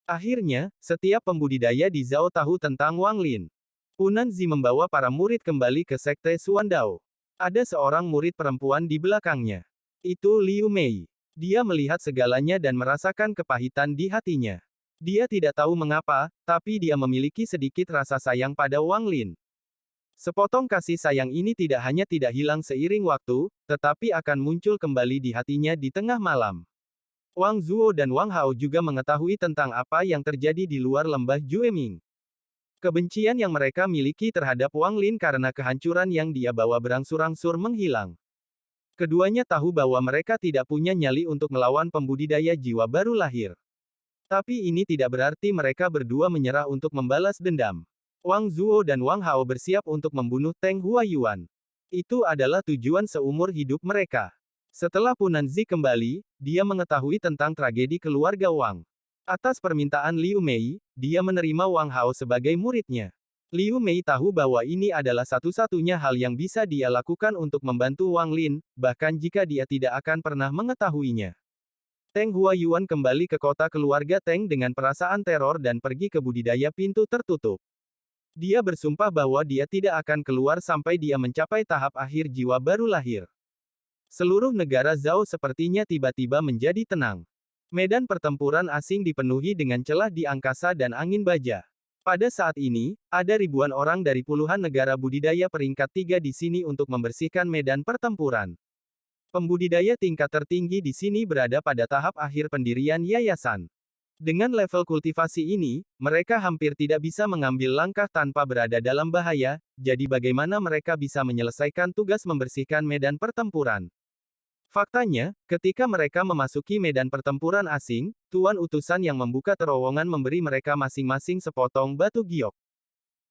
[SPEAKER 1] Akhirnya, setiap pembudidaya di Zhao tahu tentang Wang Lin. Unanzi membawa para murid kembali ke Sekte Suandao. Ada seorang murid perempuan di belakangnya. Itu Liu Mei. Dia melihat segalanya dan merasakan kepahitan di hatinya. Dia tidak tahu mengapa, tapi dia memiliki sedikit rasa sayang pada Wang Lin. Sepotong kasih sayang ini tidak hanya tidak hilang seiring waktu, tetapi akan muncul kembali di hatinya di tengah malam. Wang Zuo dan Wang Hao juga mengetahui tentang apa yang terjadi di luar lembah Jueming. Kebencian yang mereka miliki terhadap Wang Lin karena kehancuran yang dia bawa berangsur-angsur menghilang. Keduanya tahu bahwa mereka tidak punya nyali untuk melawan pembudidaya jiwa baru lahir. Tapi ini tidak berarti mereka berdua menyerah untuk membalas dendam. Wang Zuo dan Wang Hao bersiap untuk membunuh Teng Huayuan. Itu adalah tujuan seumur hidup mereka. Setelah Punanzi kembali, dia mengetahui tentang tragedi keluarga Wang. Atas permintaan Liu Mei, dia menerima Wang Hao sebagai muridnya. Liu Mei tahu bahwa ini adalah satu-satunya hal yang bisa dia lakukan untuk membantu Wang Lin, bahkan jika dia tidak akan pernah mengetahuinya. Teng Huayuan kembali ke kota keluarga Teng dengan perasaan teror dan pergi ke budidaya pintu tertutup. Dia bersumpah bahwa dia tidak akan keluar sampai dia mencapai tahap akhir jiwa baru lahir. Seluruh negara Zhao sepertinya tiba-tiba menjadi tenang. Medan pertempuran asing dipenuhi dengan celah di angkasa dan angin baja. Pada saat ini, ada ribuan orang dari puluhan negara budidaya peringkat 3 di sini untuk membersihkan medan pertempuran. Pembudidaya tingkat tertinggi di sini berada pada tahap akhir pendirian yayasan. Dengan level kultivasi ini, mereka hampir tidak bisa mengambil langkah tanpa berada dalam bahaya, jadi bagaimana mereka bisa menyelesaikan tugas membersihkan medan pertempuran? Faktanya, ketika mereka memasuki medan pertempuran asing, tuan utusan yang membuka terowongan memberi mereka masing-masing sepotong batu giok.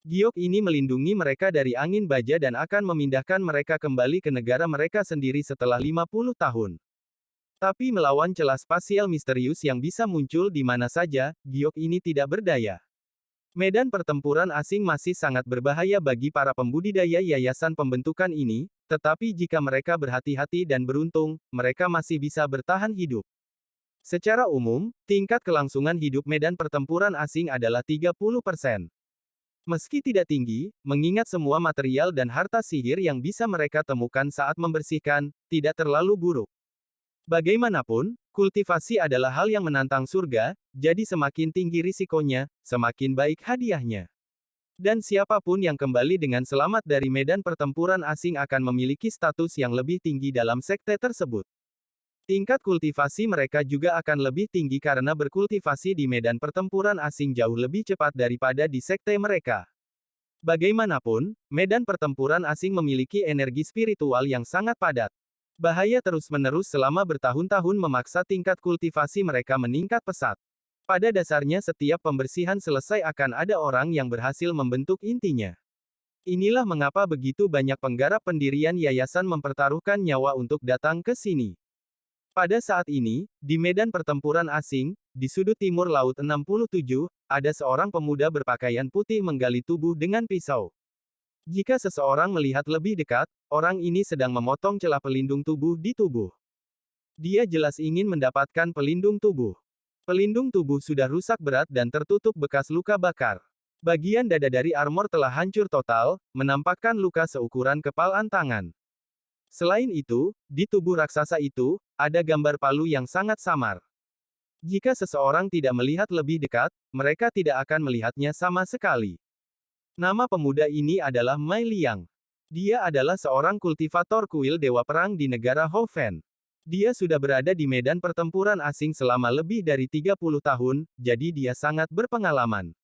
[SPEAKER 1] Giok ini melindungi mereka dari angin baja dan akan memindahkan mereka kembali ke negara mereka sendiri setelah 50 tahun. Tapi melawan celah spasial misterius yang bisa muncul di mana saja, giok ini tidak berdaya. Medan pertempuran asing masih sangat berbahaya bagi para pembudidaya yayasan pembentukan ini, tetapi jika mereka berhati-hati dan beruntung, mereka masih bisa bertahan hidup. Secara umum, tingkat kelangsungan hidup medan pertempuran asing adalah 30%. Meski tidak tinggi, mengingat semua material dan harta sihir yang bisa mereka temukan saat membersihkan, tidak terlalu buruk. Bagaimanapun, kultivasi adalah hal yang menantang surga, jadi semakin tinggi risikonya, semakin baik hadiahnya. Dan siapapun yang kembali dengan selamat dari medan pertempuran asing akan memiliki status yang lebih tinggi dalam sekte tersebut. Tingkat kultivasi mereka juga akan lebih tinggi karena berkultivasi di medan pertempuran asing jauh lebih cepat daripada di sekte mereka. Bagaimanapun, medan pertempuran asing memiliki energi spiritual yang sangat padat. Bahaya terus-menerus selama bertahun-tahun memaksa tingkat kultivasi mereka meningkat pesat. Pada dasarnya setiap pembersihan selesai akan ada orang yang berhasil membentuk intinya. Inilah mengapa begitu banyak penggarap pendirian yayasan mempertaruhkan nyawa untuk datang ke sini. Pada saat ini, di medan pertempuran asing, di sudut timur Laut 67, ada seorang pemuda berpakaian putih menggali tubuh dengan pisau. Jika seseorang melihat lebih dekat, orang ini sedang memotong celah pelindung tubuh di tubuh. Dia jelas ingin mendapatkan pelindung tubuh. Pelindung tubuh sudah rusak berat dan tertutup bekas luka bakar. Bagian dada dari armor telah hancur total, menampakkan luka seukuran kepalan tangan. Selain itu, di tubuh raksasa itu, ada gambar palu yang sangat samar. Jika seseorang tidak melihat lebih dekat, mereka tidak akan melihatnya sama sekali. Nama pemuda ini adalah Mai Liang. Dia adalah seorang kultivator kuil dewa perang di negara Hoven. Dia sudah berada di medan pertempuran asing selama lebih dari 30 tahun, jadi dia sangat berpengalaman.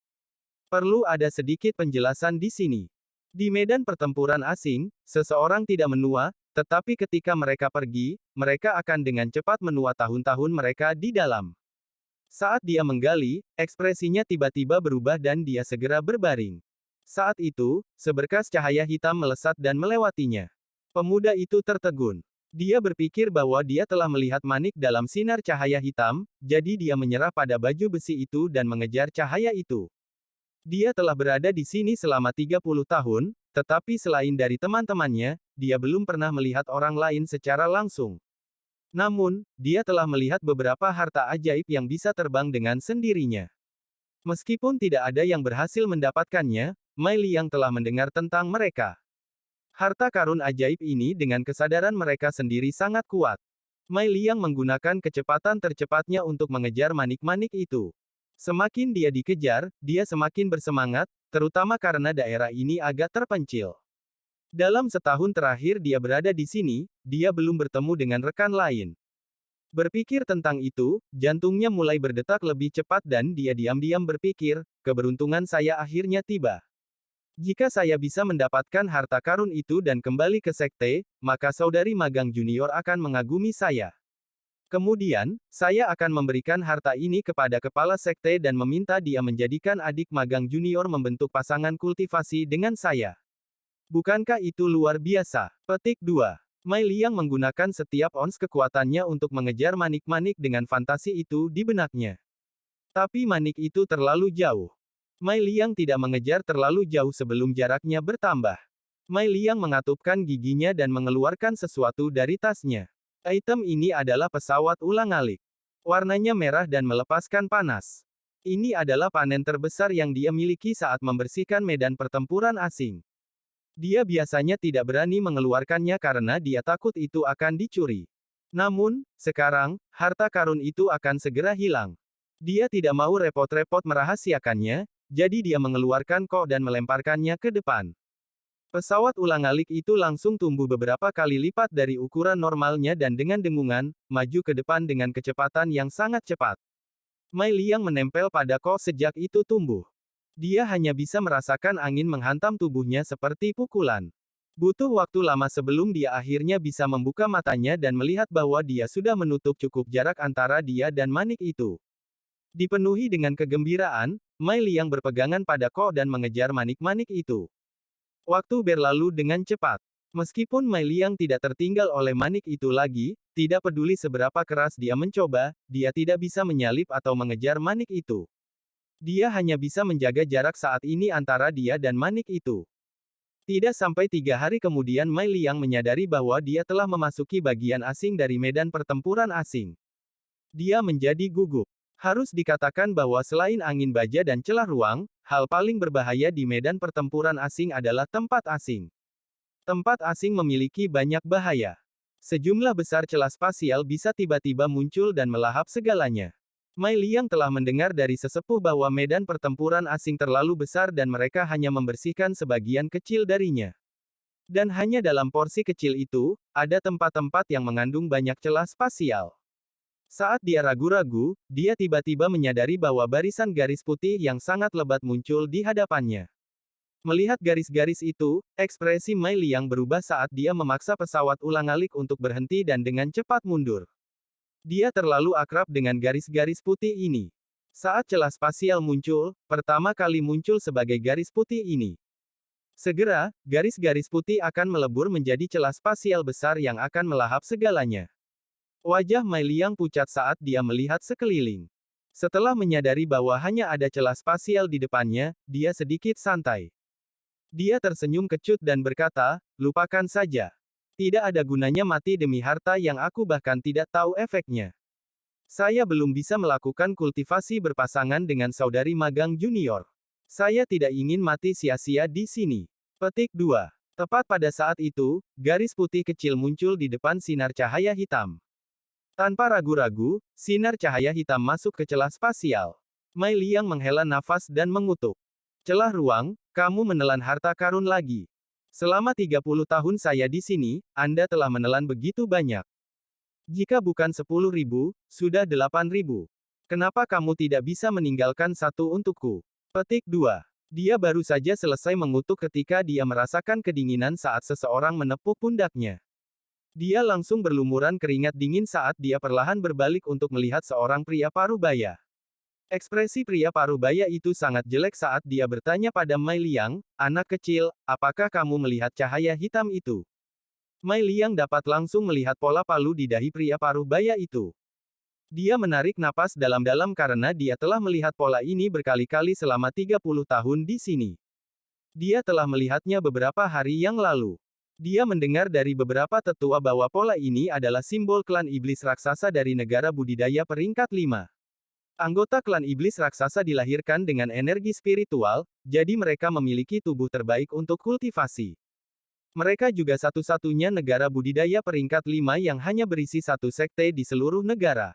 [SPEAKER 1] Perlu ada sedikit penjelasan di sini. Di medan pertempuran asing, seseorang tidak menua, tetapi ketika mereka pergi, mereka akan dengan cepat menua tahun-tahun mereka di dalam. Saat dia menggali, ekspresinya tiba-tiba berubah dan dia segera berbaring. Saat itu, seberkas cahaya hitam melesat dan melewatinya. Pemuda itu tertegun. Dia berpikir bahwa dia telah melihat manik dalam sinar cahaya hitam, jadi dia menyerah pada baju besi itu dan mengejar cahaya itu. Dia telah berada di sini selama 30 tahun, tetapi selain dari teman-temannya, dia belum pernah melihat orang lain secara langsung. Namun, dia telah melihat beberapa harta ajaib yang bisa terbang dengan sendirinya. Meskipun tidak ada yang berhasil mendapatkannya, Mai Liang telah mendengar tentang mereka. Harta karun ajaib ini dengan kesadaran mereka sendiri sangat kuat. Mai Liang menggunakan kecepatan tercepatnya untuk mengejar manik-manik itu. Semakin dia dikejar, dia semakin bersemangat, terutama karena daerah ini agak terpencil. Dalam setahun terakhir dia berada di sini, dia belum bertemu dengan rekan lain. Berpikir tentang itu, jantungnya mulai berdetak lebih cepat dan dia diam-diam berpikir, keberuntungan saya akhirnya tiba. Jika saya bisa mendapatkan harta karun itu dan kembali ke sekte, maka saudari magang junior akan mengagumi saya. Kemudian, saya akan memberikan harta ini kepada kepala sekte dan meminta dia menjadikan adik magang junior membentuk pasangan kultivasi dengan saya. Bukankah itu luar biasa? Petik 2. Mai Liang menggunakan setiap ons kekuatannya untuk mengejar manik-manik dengan fantasi itu di benaknya. Tapi manik itu terlalu jauh. Mai Liang tidak mengejar terlalu jauh sebelum jaraknya bertambah. Mai Liang mengatupkan giginya dan mengeluarkan sesuatu dari tasnya. Item ini adalah pesawat ulang-alik. Warnanya merah dan melepaskan panas. Ini adalah panen terbesar yang dia miliki saat membersihkan medan pertempuran asing. Dia biasanya tidak berani mengeluarkannya karena dia takut itu akan dicuri. Namun, sekarang, harta karun itu akan segera hilang. Dia tidak mau repot-repot merahasiakannya, jadi dia mengeluarkan kok dan melemparkannya ke depan. Pesawat ulang-alik itu langsung tumbuh beberapa kali lipat dari ukuran normalnya dan dengan dengungan, maju ke depan dengan kecepatan yang sangat cepat. Mai Liang menempel pada kok sejak itu tumbuh. Dia hanya bisa merasakan angin menghantam tubuhnya seperti pukulan. Butuh waktu lama sebelum dia akhirnya bisa membuka matanya dan melihat bahwa dia sudah menutup cukup jarak antara dia dan manik itu. Dipenuhi dengan kegembiraan, Mai Liang berpegangan pada kok dan mengejar manik-manik itu. Waktu berlalu dengan cepat. Meskipun Mai Liang tidak tertinggal oleh manik itu lagi, tidak peduli seberapa keras dia mencoba, dia tidak bisa menyalip atau mengejar manik itu. Dia hanya bisa menjaga jarak saat ini antara dia dan manik itu. Tidak sampai 3 hari kemudian Mai Liang menyadari bahwa dia telah memasuki bagian asing dari medan pertempuran asing. Dia menjadi gugup. Harus dikatakan bahwa selain angin baja dan celah ruang, hal paling berbahaya di medan pertempuran asing adalah tempat asing. Tempat asing memiliki banyak bahaya. Sejumlah besar celah spasial bisa tiba-tiba muncul dan melahap segalanya. Mai Liang telah mendengar dari sesepuh bahwa medan pertempuran asing terlalu besar dan mereka hanya membersihkan sebagian kecil darinya. Dan hanya dalam porsi kecil itu, ada tempat-tempat yang mengandung banyak celah spasial. Saat dia ragu-ragu, dia tiba-tiba menyadari bahwa barisan garis putih yang sangat lebat muncul di hadapannya. Melihat garis-garis itu, ekspresi Mai Liang berubah saat dia memaksa pesawat ulang-alik untuk berhenti dan dengan cepat mundur. Dia terlalu akrab dengan garis-garis putih ini. Saat celah spasial muncul, pertama kali muncul sebagai garis putih ini. Segera, garis-garis putih akan melebur menjadi celah spasial besar yang akan melahap segalanya. Wajah Mai Liang pucat saat dia melihat sekeliling. Setelah menyadari bahwa hanya ada celah spasial di depannya, dia sedikit santai. Dia tersenyum kecut dan berkata, lupakan saja. Tidak ada gunanya mati demi harta yang aku bahkan tidak tahu efeknya. Saya belum bisa melakukan kultivasi berpasangan dengan saudari magang junior. Saya tidak ingin mati sia-sia di sini. Petik 2. Tepat pada saat itu, garis putih kecil muncul di depan sinar cahaya hitam. Tanpa ragu-ragu, sinar cahaya hitam masuk ke celah spasial. Mei Liang menghela nafas dan mengutuk. Celah ruang, kamu menelan harta karun lagi. Selama 30 tahun saya di sini, Anda telah menelan begitu banyak. Jika bukan 10.000, sudah 8.000. Kenapa kamu tidak bisa meninggalkan satu untukku? Petik 2. Dia baru saja selesai mengutuk ketika dia merasakan kedinginan saat seseorang menepuk pundaknya. Dia langsung berlumuran keringat dingin saat dia perlahan berbalik untuk melihat seorang pria parubaya. Ekspresi pria parubaya itu sangat jelek saat dia bertanya pada Mei Liang, anak kecil, apakah kamu melihat cahaya hitam itu? Mei Liang dapat langsung melihat pola palu di dahi pria parubaya itu. Dia menarik napas dalam-dalam karena dia telah melihat pola ini berkali-kali selama 30 tahun di sini. Dia telah melihatnya beberapa hari yang lalu. Dia mendengar dari beberapa tetua bahwa pola ini adalah simbol klan iblis raksasa dari negara budidaya peringkat 5. Anggota klan iblis raksasa dilahirkan dengan energi spiritual, jadi mereka memiliki tubuh terbaik untuk kultivasi. Mereka juga satu-satunya negara budidaya peringkat 5 yang hanya berisi satu sekte di seluruh negara.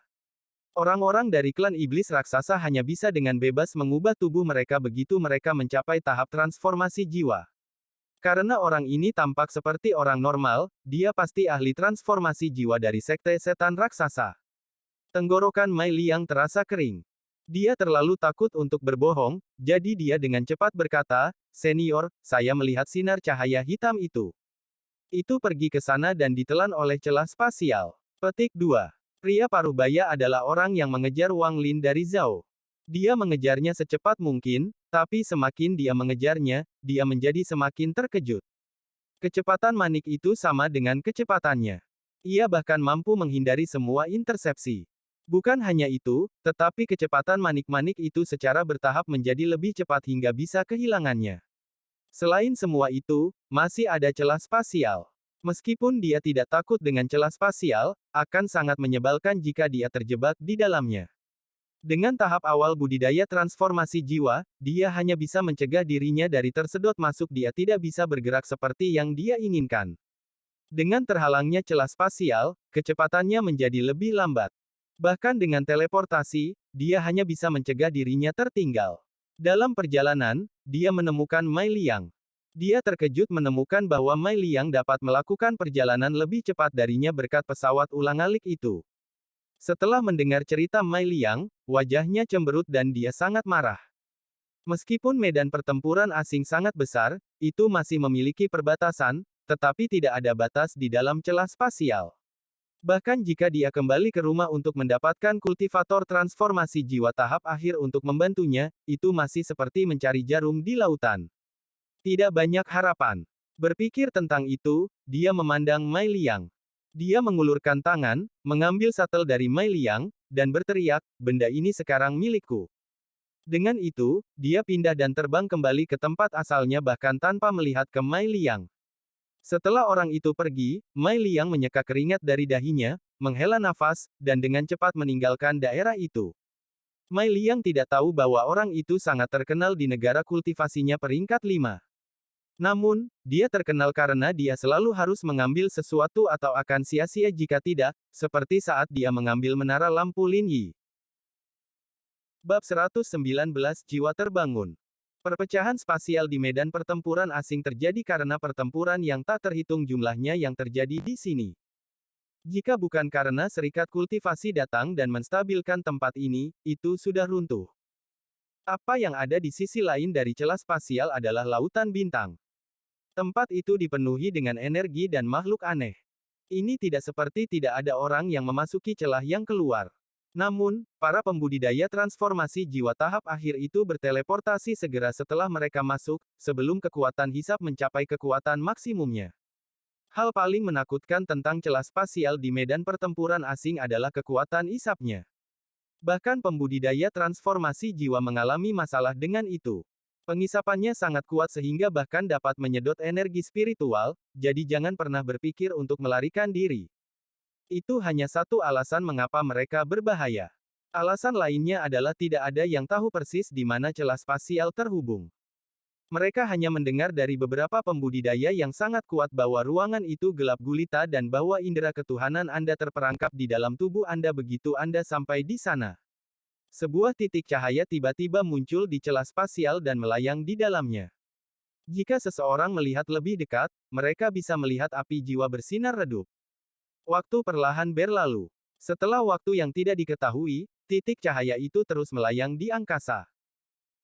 [SPEAKER 1] Orang-orang dari klan iblis raksasa hanya bisa dengan bebas mengubah tubuh mereka begitu mereka mencapai tahap transformasi jiwa. Karena orang ini tampak seperti orang normal, dia pasti ahli transformasi jiwa dari sekte setan raksasa. Tenggorokan Mei Liang terasa kering. Dia terlalu takut untuk berbohong, jadi dia dengan cepat berkata, "Senior, saya melihat sinar cahaya hitam itu. Itu pergi ke sana dan ditelan oleh celah spasial." Petik 2. Pria parubaya adalah orang yang mengejar Wang Lin dari Zhao. Dia mengejarnya secepat mungkin, tapi semakin dia mengejarnya, dia menjadi semakin terkejut. Kecepatan manik itu sama dengan kecepatannya. Ia bahkan mampu menghindari semua intersepsi. Bukan hanya itu, tetapi kecepatan manik-manik itu secara bertahap menjadi lebih cepat hingga bisa kehilangannya. Selain semua itu, masih ada celah spasial. Meskipun dia tidak takut dengan celah spasial, akan sangat menyebalkan jika dia terjebak di dalamnya. Dengan tahap awal budidaya transformasi jiwa, dia hanya bisa mencegah dirinya dari tersedot masuk, dia tidak bisa bergerak seperti yang dia inginkan. Dengan terhalangnya celah spasial, kecepatannya menjadi lebih lambat. Bahkan dengan teleportasi, dia hanya bisa mencegah dirinya tertinggal. Dalam perjalanan, dia menemukan Mei Liang. Dia terkejut menemukan bahwa Mei Liang dapat melakukan perjalanan lebih cepat darinya berkat pesawat ulang-alik itu. Setelah mendengar cerita Mei Liang, wajahnya cemberut dan dia sangat marah. Meskipun medan pertempuran asing sangat besar, itu masih memiliki perbatasan, tetapi tidak ada batas di dalam celah spasial. Bahkan jika dia kembali ke rumah untuk mendapatkan kultivator transformasi jiwa tahap akhir untuk membantunya, itu masih seperti mencari jarum di lautan. Tidak banyak harapan. Berpikir tentang itu, dia memandang Mei Liang. Dia mengulurkan tangan, mengambil shuttle dari Mei Liang, dan berteriak, "Benda ini sekarang milikku." Dengan itu, dia pindah dan terbang kembali ke tempat asalnya bahkan tanpa melihat ke Mei Liang. Setelah orang itu pergi, Mei Liang menyeka keringat dari dahinya, menghela nafas, dan dengan cepat meninggalkan daerah itu. Mei Liang tidak tahu bahwa orang itu sangat terkenal di negara kultivasinya peringkat 5. Namun, dia terkenal karena dia selalu harus mengambil sesuatu atau akan sia-sia jika tidak, seperti saat dia mengambil menara lampu Lin Yi. Bab 119 Jiwa Terbangun. Perpecahan spasial di medan pertempuran asing terjadi karena pertempuran yang tak terhitung jumlahnya yang terjadi di sini. Jika bukan karena serikat kultivasi datang dan menstabilkan tempat ini, itu sudah runtuh. Apa yang ada di sisi lain dari celah spasial adalah lautan bintang. Tempat itu dipenuhi dengan energi dan makhluk aneh. Ini tidak seperti tidak ada orang yang memasuki celah yang keluar. Namun, para pembudidaya transformasi jiwa tahap akhir itu berteleportasi segera setelah mereka masuk, sebelum kekuatan hisap mencapai kekuatan maksimumnya. Hal paling menakutkan tentang celah spasial di medan pertempuran asing adalah kekuatan isapnya. Bahkan pembudidaya transformasi jiwa mengalami masalah dengan itu. Pengisapannya sangat kuat sehingga bahkan dapat menyedot energi spiritual, jadi jangan pernah berpikir untuk melarikan diri. Itu hanya satu alasan mengapa mereka berbahaya. Alasan lainnya adalah tidak ada yang tahu persis di mana celah spasial terhubung. Mereka hanya mendengar dari beberapa pembudidaya yang sangat kuat bahwa ruangan itu gelap gulita dan bahwa indera ketuhanan Anda terperangkap di dalam tubuh Anda begitu Anda sampai di sana. Sebuah titik cahaya tiba-tiba muncul di celah spasial dan melayang di dalamnya. Jika seseorang melihat lebih dekat, mereka bisa melihat api jiwa bersinar redup. Waktu perlahan berlalu. Setelah waktu yang tidak diketahui, titik cahaya itu terus melayang di angkasa.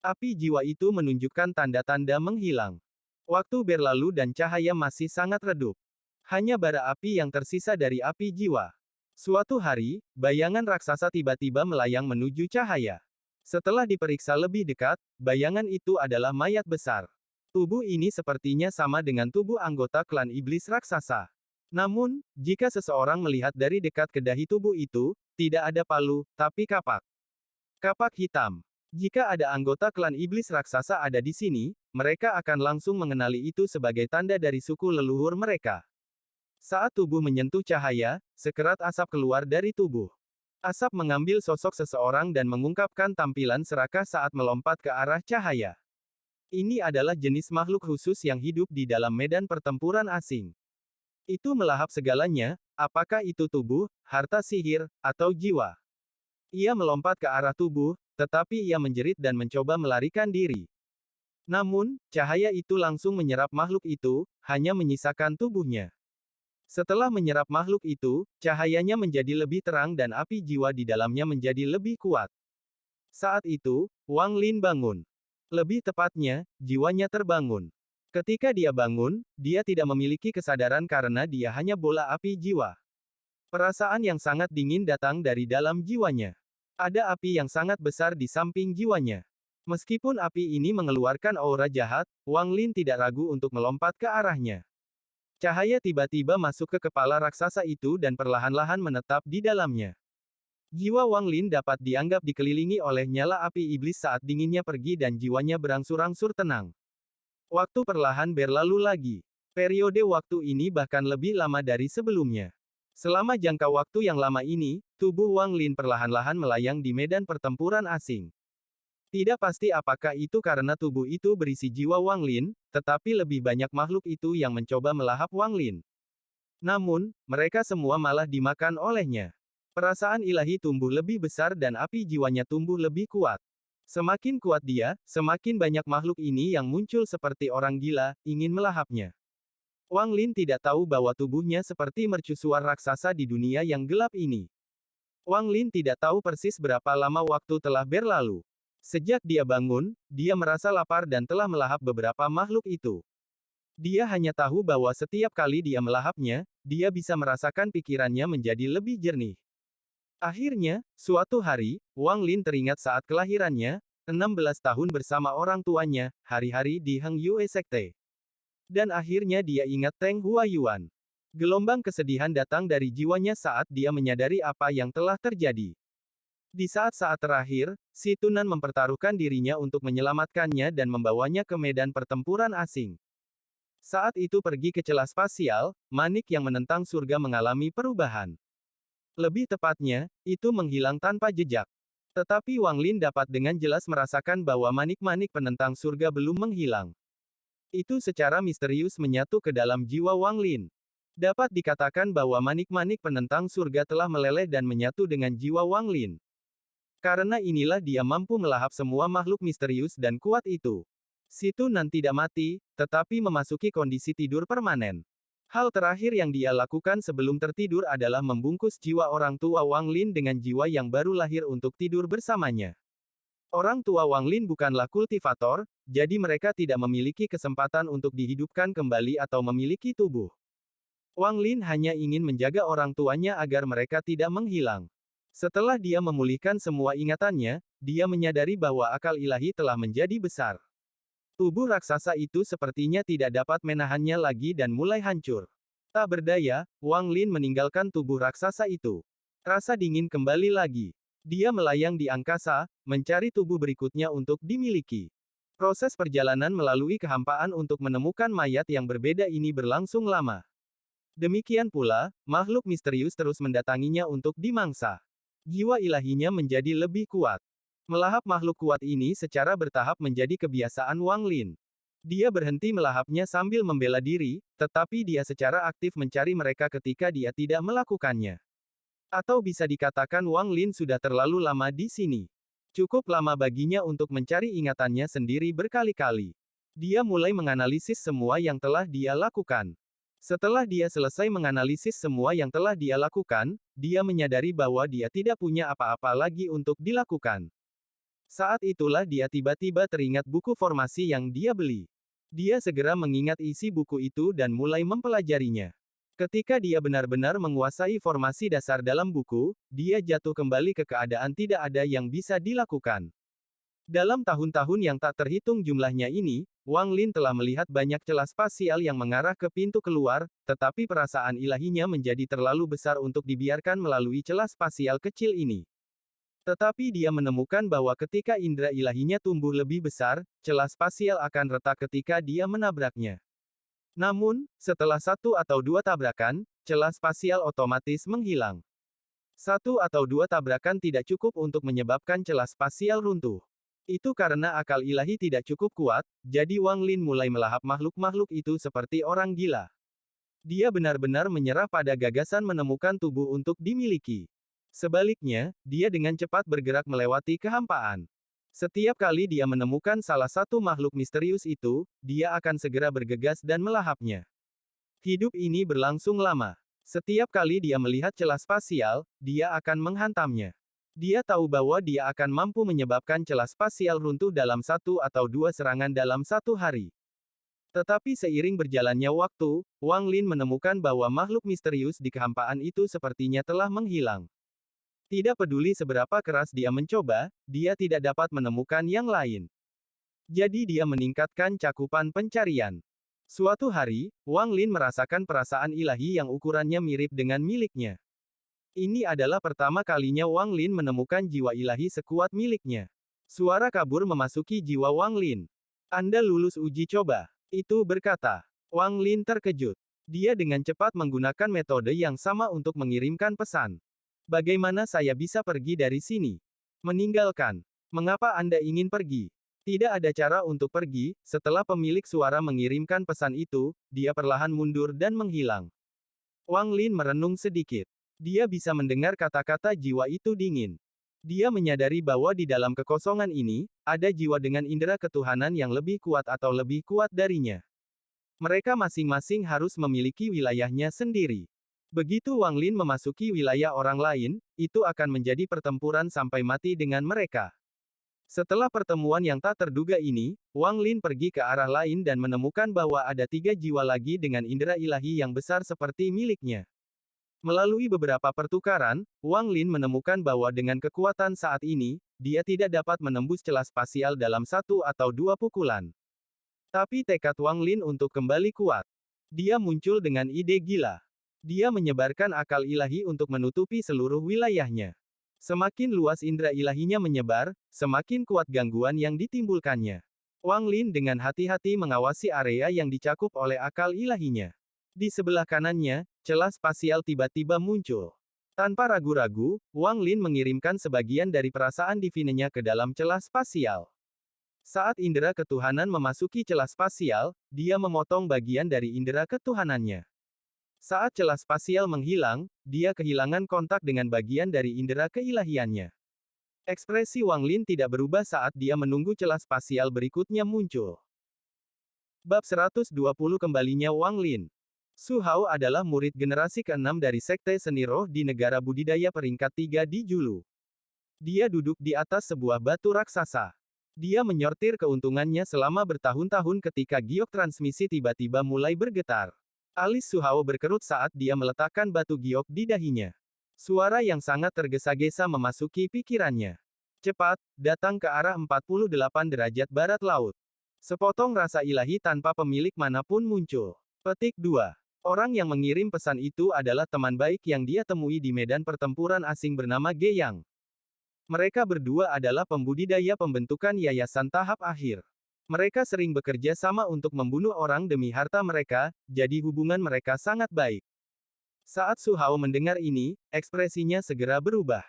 [SPEAKER 1] Api jiwa itu menunjukkan tanda-tanda menghilang. Waktu berlalu dan cahaya masih sangat redup. Hanya bara api yang tersisa dari api jiwa. Suatu hari, bayangan raksasa tiba-tiba melayang menuju cahaya. Setelah diperiksa lebih dekat, bayangan itu adalah mayat besar. Tubuh ini sepertinya sama dengan tubuh anggota klan iblis raksasa. Namun, jika seseorang melihat dari dekat ke dahi tubuh itu, tidak ada palu, tapi kapak. Kapak hitam. Jika ada anggota klan iblis raksasa ada di sini, mereka akan langsung mengenali itu sebagai tanda dari suku leluhur mereka. Saat tubuh menyentuh cahaya, sekerat asap keluar dari tubuh. Asap mengambil sosok seseorang dan mengungkapkan tampilan serakah saat melompat ke arah cahaya. Ini adalah jenis makhluk khusus yang hidup di dalam medan pertempuran asing. Itu melahap segalanya, apakah itu tubuh, harta sihir, atau jiwa. Ia melompat ke arah tubuh, tetapi ia menjerit dan mencoba melarikan diri. Namun, cahaya itu langsung menyerap makhluk itu, hanya menyisakan tubuhnya. Setelah menyerap makhluk itu, cahayanya menjadi lebih terang dan api jiwa di dalamnya menjadi lebih kuat. Saat itu, Wang Lin bangun. Lebih tepatnya, jiwanya terbangun. Ketika dia bangun, dia tidak memiliki kesadaran karena dia hanya bola api jiwa. Perasaan yang sangat dingin datang dari dalam jiwanya. Ada api yang sangat besar di samping jiwanya. Meskipun api ini mengeluarkan aura jahat, Wang Lin tidak ragu untuk melompat ke arahnya. Cahaya tiba-tiba masuk ke kepala raksasa itu dan perlahan-lahan menetap di dalamnya. Jiwa Wang Lin dapat dianggap dikelilingi oleh nyala api iblis saat dinginnya pergi dan jiwanya berangsur-angsur tenang. Waktu perlahan berlalu lagi. Periode waktu ini bahkan lebih lama dari sebelumnya. Selama jangka waktu yang lama ini, tubuh Wang Lin perlahan-lahan melayang di medan pertempuran asing. Tidak pasti apakah itu karena tubuh itu berisi jiwa Wang Lin, tetapi lebih banyak makhluk itu yang mencoba melahap Wang Lin. Namun, mereka semua malah dimakan olehnya. Perasaan ilahi tumbuh lebih besar dan api jiwanya tumbuh lebih kuat. Semakin kuat dia, semakin banyak makhluk ini yang muncul seperti orang gila, ingin melahapnya. Wang Lin tidak tahu bahwa tubuhnya seperti mercusuar raksasa di dunia yang gelap ini. Wang Lin tidak tahu persis berapa lama waktu telah berlalu. Sejak dia bangun, dia merasa lapar dan telah melahap beberapa makhluk itu. Dia hanya tahu bahwa setiap kali dia melahapnya, dia bisa merasakan pikirannya menjadi lebih jernih. Akhirnya, suatu hari, Wang Lin teringat saat kelahirannya, 16 tahun bersama orang tuanya, hari-hari di Heng Yue Sekte. Dan akhirnya dia ingat Teng Huayuan. Gelombang kesedihan datang dari jiwanya saat dia menyadari apa yang telah terjadi. Di saat-saat terakhir, si Tunan mempertaruhkan dirinya untuk menyelamatkannya dan membawanya ke medan pertempuran asing. Saat itu pergi ke celah spasial, manik yang menentang surga mengalami perubahan. Lebih tepatnya, itu menghilang tanpa jejak. Tetapi Wang Lin dapat dengan jelas merasakan bahwa manik-manik penentang surga belum menghilang. Itu secara misterius menyatu ke dalam jiwa Wang Lin. Dapat dikatakan bahwa manik-manik penentang surga telah meleleh dan menyatu dengan jiwa Wang Lin. Karena inilah dia mampu melahap semua makhluk misterius dan kuat itu. Si Tunan tidak mati, tetapi memasuki kondisi tidur permanen. Hal terakhir yang dia lakukan sebelum tertidur adalah membungkus jiwa orang tua Wang Lin dengan jiwa yang baru lahir untuk tidur bersamanya. Orang tua Wang Lin bukanlah kultivator, jadi mereka tidak memiliki kesempatan untuk dihidupkan kembali atau memiliki tubuh. Wang Lin hanya ingin menjaga orang tuanya agar mereka tidak menghilang. Setelah dia memulihkan semua ingatannya, dia menyadari bahwa akal ilahi telah menjadi besar. Tubuh raksasa itu sepertinya tidak dapat menahannya lagi dan mulai hancur. Tak berdaya, Wang Lin meninggalkan tubuh raksasa itu. Rasa dingin kembali lagi. Dia melayang di angkasa, mencari tubuh berikutnya untuk dimiliki. Proses perjalanan melalui kehampaan untuk menemukan mayat yang berbeda ini berlangsung lama. Demikian pula, makhluk misterius terus mendatanginya untuk dimangsa. Jiwa ilahinya menjadi lebih kuat. Melahap makhluk kuat ini secara bertahap menjadi kebiasaan Wang Lin. Dia berhenti melahapnya sambil membela diri, tetapi dia secara aktif mencari mereka ketika dia tidak melakukannya. Atau bisa dikatakan Wang Lin sudah terlalu lama di sini. Cukup lama baginya untuk mencari ingatannya sendiri berkali-kali. Dia mulai menganalisis semua yang telah dia lakukan. Setelah dia selesai menganalisis semua yang telah dia lakukan, dia menyadari bahwa dia tidak punya apa-apa lagi untuk dilakukan. Saat itulah dia tiba-tiba teringat buku formasi yang dia beli. Dia segera mengingat isi buku itu dan mulai mempelajarinya. Ketika dia benar-benar menguasai formasi dasar dalam buku, dia jatuh kembali ke keadaan tidak ada yang bisa dilakukan. Dalam tahun-tahun yang tak terhitung jumlahnya ini, Wang Lin telah melihat banyak celah spasial yang mengarah ke pintu keluar, tetapi perasaan ilahinya menjadi terlalu besar untuk dibiarkan melalui celah spasial kecil ini. Tetapi dia menemukan bahwa ketika indera ilahinya tumbuh lebih besar, celah spasial akan retak ketika dia menabraknya. Namun, setelah satu atau dua tabrakan, celah spasial otomatis menghilang. Satu atau dua tabrakan tidak cukup untuk menyebabkan celah spasial runtuh. Itu karena akal ilahi tidak cukup kuat, jadi Wang Lin mulai melahap makhluk-makhluk itu seperti orang gila. Dia benar-benar menyerah pada gagasan menemukan tubuh untuk dimiliki. Sebaliknya, dia dengan cepat bergerak melewati kehampaan. Setiap kali dia menemukan salah satu makhluk misterius itu, dia akan segera bergegas dan melahapnya. Hidup ini berlangsung lama. Setiap kali dia melihat celah spasial, dia akan menghantamnya. Dia tahu bahwa dia akan mampu menyebabkan celah spasial runtuh dalam satu atau dua serangan dalam satu hari. Tetapi seiring berjalannya waktu, Wang Lin menemukan bahwa makhluk misterius di kehampaan itu sepertinya telah menghilang. Tidak peduli seberapa keras dia mencoba, dia tidak dapat menemukan yang lain. Jadi dia meningkatkan cakupan pencarian. Suatu hari, Wang Lin merasakan perasaan ilahi yang ukurannya mirip dengan miliknya. Ini adalah pertama kalinya Wang Lin menemukan jiwa ilahi sekuat miliknya. Suara kabur memasuki jiwa Wang Lin. Anda lulus uji coba. Itu berkata. Wang Lin terkejut. Dia dengan cepat menggunakan metode yang sama untuk mengirimkan pesan. Bagaimana saya bisa pergi dari sini? Meninggalkan. Mengapa Anda ingin pergi? Tidak ada cara untuk pergi. Setelah pemilik suara mengirimkan pesan itu, dia perlahan mundur dan menghilang. Wang Lin merenung sedikit. Dia bisa mendengar kata-kata jiwa itu dingin. Dia menyadari bahwa di dalam kekosongan ini, ada jiwa dengan indera ketuhanan yang lebih kuat atau lebih kuat darinya. Mereka masing-masing harus memiliki wilayahnya sendiri. Begitu Wang Lin memasuki wilayah orang lain, itu akan menjadi pertempuran sampai mati dengan mereka. Setelah pertemuan yang tak terduga ini, Wang Lin pergi ke arah lain dan menemukan bahwa ada 3 jiwa lagi dengan indera ilahi yang besar seperti miliknya. Melalui beberapa pertukaran, Wang Lin menemukan bahwa dengan kekuatan saat ini, dia tidak dapat menembus celah spasial dalam satu atau dua pukulan. Tapi tekad Wang Lin untuk kembali kuat. Dia muncul dengan ide gila. Dia menyebarkan akal ilahi untuk menutupi seluruh wilayahnya. Semakin luas indera ilahinya menyebar, semakin kuat gangguan yang ditimbulkannya. Wang Lin dengan hati-hati mengawasi area yang dicakup oleh akal ilahinya. Di sebelah kanannya, celah spasial tiba-tiba muncul. Tanpa ragu-ragu, Wang Lin mengirimkan sebagian dari perasaan divinenya ke dalam celah spasial. Saat indera ketuhanan memasuki celah spasial, dia memotong bagian dari indera ketuhanannya. Saat celah spasial menghilang, dia kehilangan kontak dengan bagian dari indera keilahiannya. Ekspresi Wang Lin tidak berubah saat dia menunggu celah spasial berikutnya muncul. Bab 120 Kembalinya Wang Lin. Su Hao adalah murid generasi ke-6 dari Sekte Seni Roh di negara budidaya peringkat 3 di Julu. Dia duduk di atas sebuah batu raksasa. Dia menyortir keuntungannya selama bertahun-tahun ketika giok transmisi tiba-tiba mulai bergetar. Alis Su Hao berkerut saat dia meletakkan batu giok di dahinya. Suara yang sangat tergesa-gesa memasuki pikirannya. Cepat, datang ke arah 48 derajat barat laut. Sepotong rasa ilahi tanpa pemilik manapun muncul. Petik 2. Orang yang mengirim pesan itu adalah teman baik yang dia temui di medan pertempuran asing bernama Ge Yang. Mereka berdua adalah pembudidaya pembentukan yayasan tahap akhir. Mereka sering bekerja sama untuk membunuh orang demi harta mereka, jadi hubungan mereka sangat baik. Saat Su Hao mendengar ini, ekspresinya segera berubah.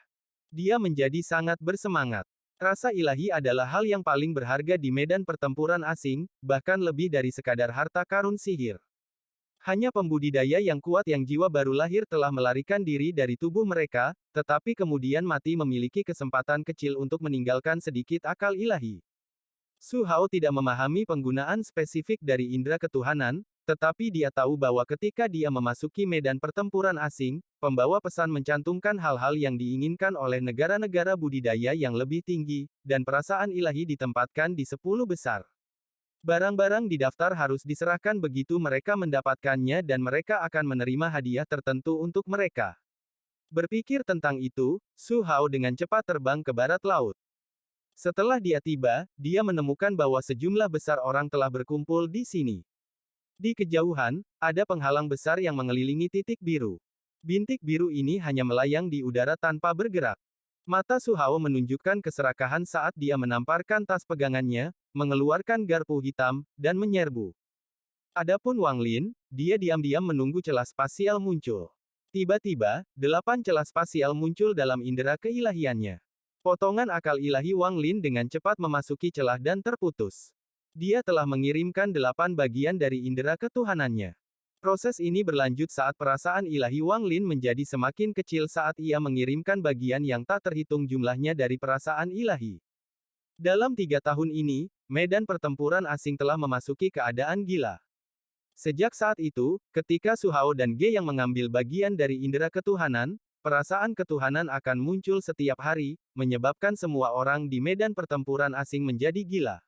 [SPEAKER 1] Dia menjadi sangat bersemangat. Rasa ilahi adalah hal yang paling berharga di medan pertempuran asing, bahkan lebih dari sekadar harta karun sihir. Hanya pembudidaya yang kuat yang jiwa baru lahir telah melarikan diri dari tubuh mereka, tetapi kemudian mati memiliki kesempatan kecil untuk meninggalkan sedikit akal ilahi. Su Hao tidak memahami penggunaan spesifik dari indera ketuhanan, tetapi dia tahu bahwa ketika dia memasuki medan pertempuran asing, pembawa pesan mencantumkan hal-hal yang diinginkan oleh negara-negara budidaya yang lebih tinggi, dan perasaan ilahi ditempatkan di 10 besar. Barang-barang di daftar harus diserahkan begitu mereka mendapatkannya dan mereka akan menerima hadiah tertentu untuk mereka. Berpikir tentang itu, Su Hao dengan cepat terbang ke barat laut. Setelah dia tiba, dia menemukan bahwa sejumlah besar orang telah berkumpul di sini. Di kejauhan, ada penghalang besar yang mengelilingi titik biru. Bintik biru ini hanya melayang di udara tanpa bergerak. Mata Su Hao menunjukkan keserakahan saat dia menamparkan tas pegangannya, mengeluarkan garpu hitam, dan menyerbu. Adapun Wang Lin, dia diam-diam menunggu celah spasial muncul. Tiba-tiba, 8 celah spasial muncul dalam indera keilahiannya. Potongan akal ilahi Wang Lin dengan cepat memasuki celah dan terputus. Dia telah mengirimkan 8 bagian dari indera ketuhanannya. Proses ini berlanjut saat perasaan ilahi Wang Lin menjadi semakin kecil saat ia mengirimkan bagian yang tak terhitung jumlahnya dari perasaan ilahi. Dalam 3 tahun ini, medan pertempuran asing telah memasuki keadaan gila. Sejak saat itu, ketika Su Hao dan Ge yang mengambil bagian dari indera ketuhanan, perasaan ketuhanan akan muncul setiap hari, menyebabkan semua orang di medan pertempuran asing menjadi gila.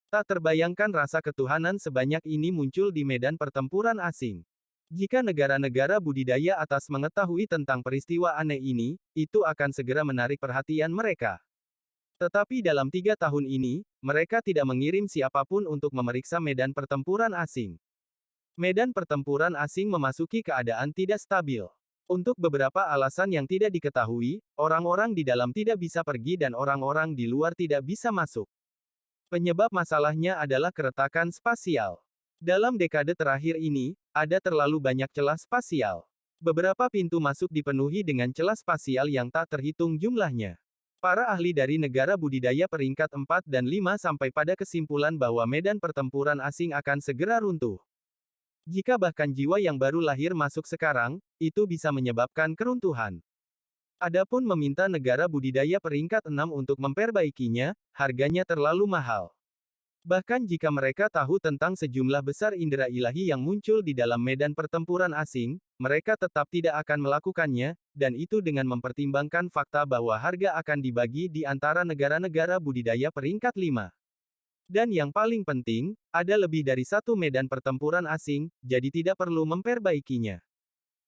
[SPEAKER 1] Tak terbayangkan rasa ketuhanan sebanyak ini muncul di medan pertempuran asing. Jika negara-negara budidaya atas mengetahui tentang peristiwa aneh ini, itu akan segera menarik perhatian mereka. Tetapi dalam 3 tahun ini, mereka tidak mengirim siapapun untuk memeriksa medan pertempuran asing. Medan pertempuran asing memasuki keadaan tidak stabil. Untuk beberapa alasan yang tidak diketahui, orang-orang di dalam tidak bisa pergi dan orang-orang di luar tidak bisa masuk. Penyebab masalahnya adalah keretakan spasial. Dalam dekade terakhir ini, ada terlalu banyak celah spasial. Beberapa pintu masuk dipenuhi dengan celah spasial yang tak terhitung jumlahnya. Para ahli dari negara budidaya peringkat 4 dan 5 sampai pada kesimpulan bahwa medan pertempuran asing akan segera runtuh. Jika bahkan jiwa yang baru lahir masuk sekarang, itu bisa menyebabkan keruntuhan. Adapun meminta negara budidaya peringkat 6 untuk memperbaikinya, harganya terlalu mahal. Bahkan jika mereka tahu tentang sejumlah besar indera ilahi yang muncul di dalam medan pertempuran asing, mereka tetap tidak akan melakukannya, dan itu dengan mempertimbangkan fakta bahwa harga akan dibagi di antara negara-negara budidaya peringkat 5. Dan yang paling penting, ada lebih dari 1 medan pertempuran asing, jadi tidak perlu memperbaikinya.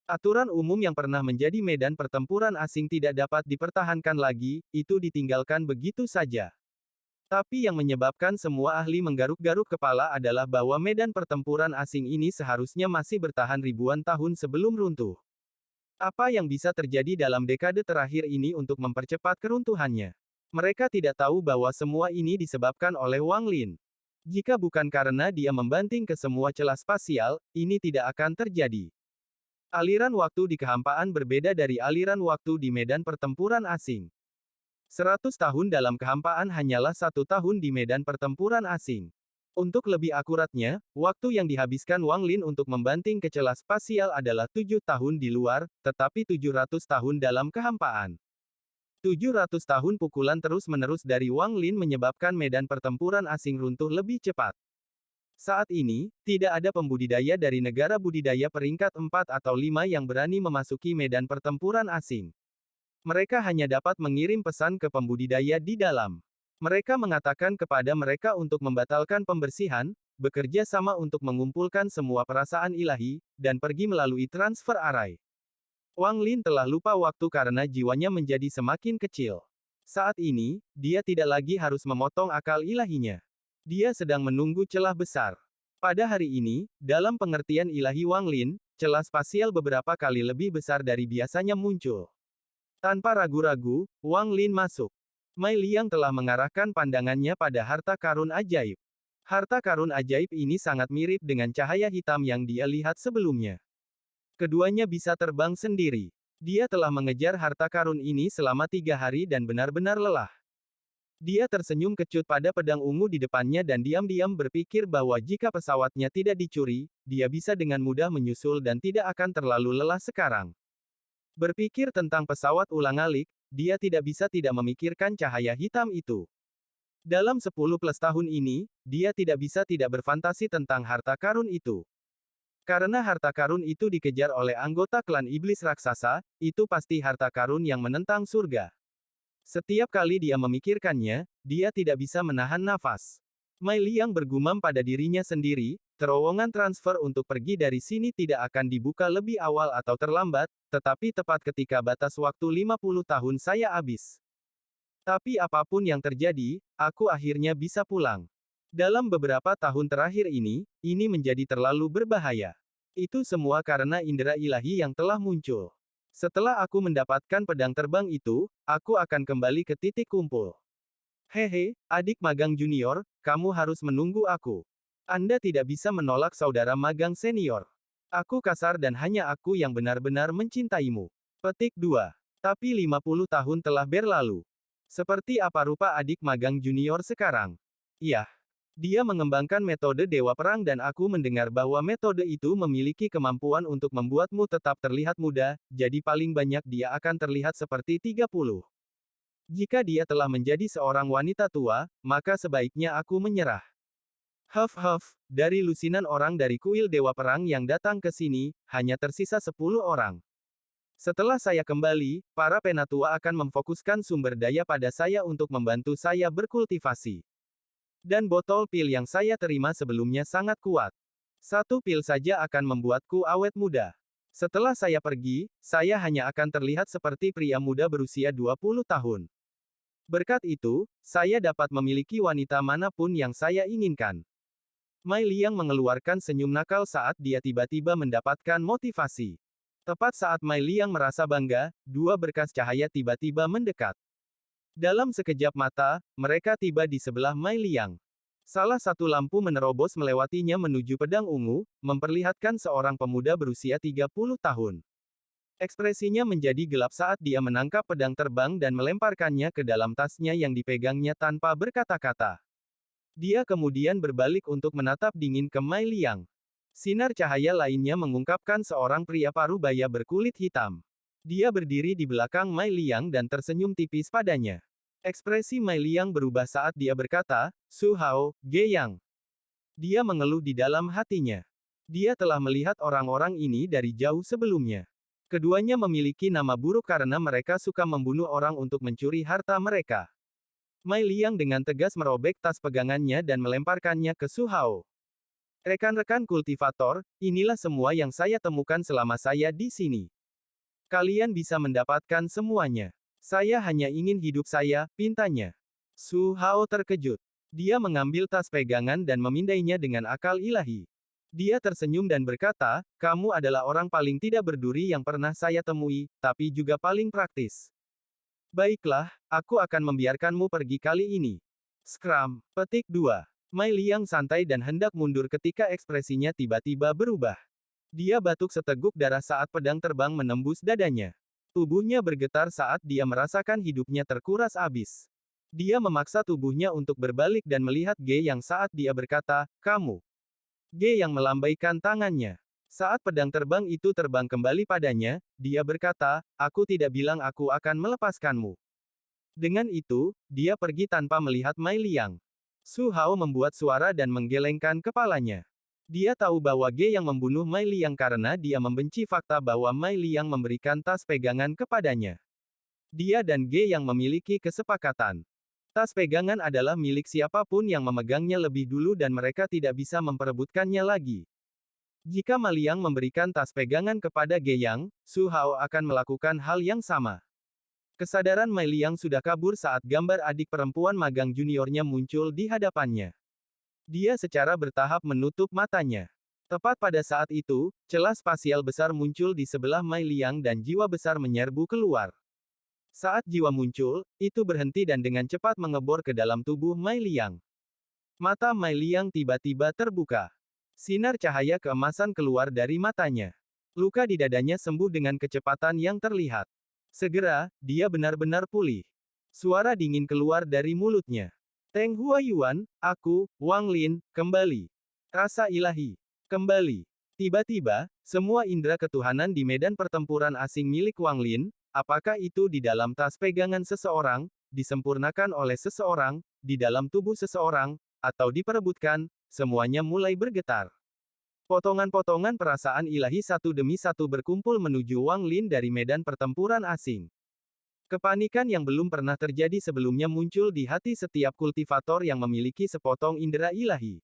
[SPEAKER 1] Aturan umum yang pernah menjadi medan pertempuran asing tidak dapat dipertahankan lagi, itu ditinggalkan begitu saja. Tapi yang menyebabkan semua ahli menggaruk-garuk kepala adalah bahwa medan pertempuran asing ini seharusnya masih bertahan ribuan tahun sebelum runtuh. Apa yang bisa terjadi dalam dekade terakhir ini untuk mempercepat keruntuhannya? Mereka tidak tahu bahwa semua ini disebabkan oleh Wang Lin. Jika bukan karena dia membanting ke semua celah spasial, ini tidak akan terjadi. Aliran waktu di kehampaan berbeda dari aliran waktu di medan pertempuran asing. 100 tahun dalam kehampaan hanyalah 1 tahun di medan pertempuran asing. Untuk lebih akuratnya, waktu yang dihabiskan Wang Lin untuk membanting ke celah spasial adalah 7 tahun di luar, tetapi 700 tahun dalam kehampaan. 700 tahun pukulan terus-menerus dari Wang Lin menyebabkan medan pertempuran asing runtuh lebih cepat. Saat ini, tidak ada pembudidaya dari negara budidaya peringkat 4 atau 5 yang berani memasuki medan pertempuran asing. Mereka hanya dapat mengirim pesan ke pembudidaya di dalam. Mereka mengatakan kepada mereka untuk membatalkan pembersihan, bekerja sama untuk mengumpulkan semua perasaan ilahi, dan pergi melalui transfer array. Wang Lin telah lupa waktu karena jiwanya menjadi semakin kecil. Saat ini, dia tidak lagi harus memotong akal ilahinya. Dia sedang menunggu celah besar. Pada hari ini, dalam pengertian ilahi Wang Lin, celah spasial beberapa kali lebih besar dari biasanya muncul. Tanpa ragu-ragu, Wang Lin masuk. Mei Liang telah mengarahkan pandangannya pada harta karun ajaib. Harta karun ajaib ini sangat mirip dengan cahaya hitam yang dia lihat sebelumnya. Keduanya bisa terbang sendiri. Dia telah mengejar harta karun ini selama 3 hari dan benar-benar lelah. Dia tersenyum kecut pada pedang ungu di depannya dan diam-diam berpikir bahwa jika pesawatnya tidak dicuri, dia bisa dengan mudah menyusul dan tidak akan terlalu lelah sekarang. Berpikir tentang pesawat ulang-alik, dia tidak bisa tidak memikirkan cahaya hitam itu. Dalam 10 plus tahun ini, dia tidak bisa tidak berfantasi tentang harta karun itu. Karena harta karun itu dikejar oleh anggota klan iblis raksasa, itu pasti harta karun yang menentang surga. Setiap kali dia memikirkannya, dia tidak bisa menahan nafas. Mei Liang bergumam pada dirinya sendiri, terowongan transfer untuk pergi dari sini tidak akan dibuka lebih awal atau terlambat, tetapi tepat ketika batas waktu 50 tahun saya habis. Tapi apapun yang terjadi, aku akhirnya bisa pulang. Dalam beberapa tahun terakhir ini menjadi terlalu berbahaya. Itu semua karena indera ilahi yang telah muncul. Setelah aku mendapatkan pedang terbang itu, aku akan kembali ke titik kumpul. Hehe, adik magang junior, kamu harus menunggu aku. Anda tidak bisa menolak saudara magang senior. Aku kasar dan hanya aku yang benar-benar mencintaimu. Petik 2. Tapi 50 tahun telah berlalu. Seperti apa rupa adik magang junior sekarang? Iya. Dia mengembangkan metode Dewa Perang dan aku mendengar bahwa metode itu memiliki kemampuan untuk membuatmu tetap terlihat muda, jadi paling banyak dia akan terlihat seperti 30. Jika dia telah menjadi seorang wanita tua, maka sebaiknya aku menyerah. Huff, dari lusinan orang dari kuil Dewa Perang yang datang ke sini, hanya tersisa 10 orang. Setelah saya kembali, para penatua akan memfokuskan sumber daya pada saya untuk membantu saya berkultivasi. Dan botol pil yang saya terima sebelumnya sangat kuat. 1 pil saja akan membuatku awet muda. Setelah saya pergi, saya hanya akan terlihat seperti pria muda berusia 20 tahun. Berkat itu, saya dapat memiliki wanita manapun yang saya inginkan. Mei Liang mengeluarkan senyum nakal saat dia tiba-tiba mendapatkan motivasi. Tepat saat Mei Liang merasa bangga, 2 berkas cahaya tiba-tiba mendekat. Dalam sekejap mata, mereka tiba di sebelah Mei Liang. Salah satu lampu menerobos melewatinya menuju pedang ungu, memperlihatkan seorang pemuda berusia 30 tahun. Ekspresinya menjadi gelap saat dia menangkap pedang terbang dan melemparkannya ke dalam tasnya yang dipegangnya tanpa berkata-kata. Dia kemudian berbalik untuk menatap dingin ke Mei Liang. Sinar cahaya lainnya mengungkapkan seorang pria parubaya berkulit hitam. Dia berdiri di belakang Mei Liang dan tersenyum tipis padanya. Ekspresi Mei Liang berubah saat dia berkata, Su Hao, Ge Yang. Dia mengeluh di dalam hatinya. Dia telah melihat orang-orang ini dari jauh sebelumnya. Keduanya memiliki nama buruk karena mereka suka membunuh orang untuk mencuri harta mereka. Mei Liang dengan tegas merobek tas pegangannya dan melemparkannya ke Su Hao. Rekan-rekan kultivator, inilah semua yang saya temukan selama saya di sini. Kalian bisa mendapatkan semuanya. Saya hanya ingin hidup saya, pintanya. Su Hao terkejut. Dia mengambil tas pegangan dan memindainya dengan akal ilahi. Dia tersenyum dan berkata, kamu adalah orang paling tidak berduri yang pernah saya temui, tapi juga paling praktis. Baiklah, aku akan membiarkanmu pergi kali ini. Scrum. Petik 2. Mei Liang santai dan hendak mundur ketika ekspresinya tiba-tiba berubah. Dia batuk seteguk darah saat pedang terbang menembus dadanya. Tubuhnya bergetar saat dia merasakan hidupnya terkuras habis. Dia memaksa tubuhnya untuk berbalik dan melihat Ge Yang saat dia berkata, kamu. Ge Yang melambaikan tangannya. Saat pedang terbang itu terbang kembali padanya, dia berkata, aku tidak bilang aku akan melepaskanmu. Dengan itu, dia pergi tanpa melihat Mei Liang. Su Hao membuat suara dan menggelengkan kepalanya. Dia tahu bahwa Ge Yang membunuh Mei Liang karena dia membenci fakta bahwa Mei Liang memberikan tas pegangan kepadanya. Dia dan Ge Yang memiliki kesepakatan. Tas pegangan adalah milik siapapun yang memegangnya lebih dulu dan mereka tidak bisa memperebutkannya lagi. Jika Mei Liang memberikan tas pegangan kepada Ge Yang, Su Hao akan melakukan hal yang sama. Kesadaran Mei Liang sudah kabur saat gambar adik perempuan magang juniornya muncul di hadapannya. Dia secara bertahap menutup matanya. Tepat pada saat itu, celah spasial besar muncul di sebelah Mei Liang dan jiwa besar menyerbu keluar. Saat jiwa muncul, itu berhenti dan dengan cepat mengebor ke dalam tubuh Mei Liang. Mata Mai Liang tiba-tiba terbuka. Sinar cahaya keemasan keluar dari matanya. Luka di dadanya sembuh dengan kecepatan yang terlihat. Segera, dia benar-benar pulih. Suara dingin keluar dari mulutnya. Teng Huayuan, aku, Wang Lin, kembali. Rasa ilahi. Kembali. Tiba-tiba, semua indera ketuhanan di medan pertempuran asing milik Wang Lin, apakah itu di dalam tas pegangan seseorang, disempurnakan oleh seseorang, di dalam tubuh seseorang, atau diperebutkan, semuanya mulai bergetar. Potongan-potongan perasaan ilahi satu demi satu berkumpul menuju Wang Lin dari medan pertempuran asing. Kepanikan yang belum pernah terjadi sebelumnya muncul di hati setiap kultivator yang memiliki sepotong indera ilahi.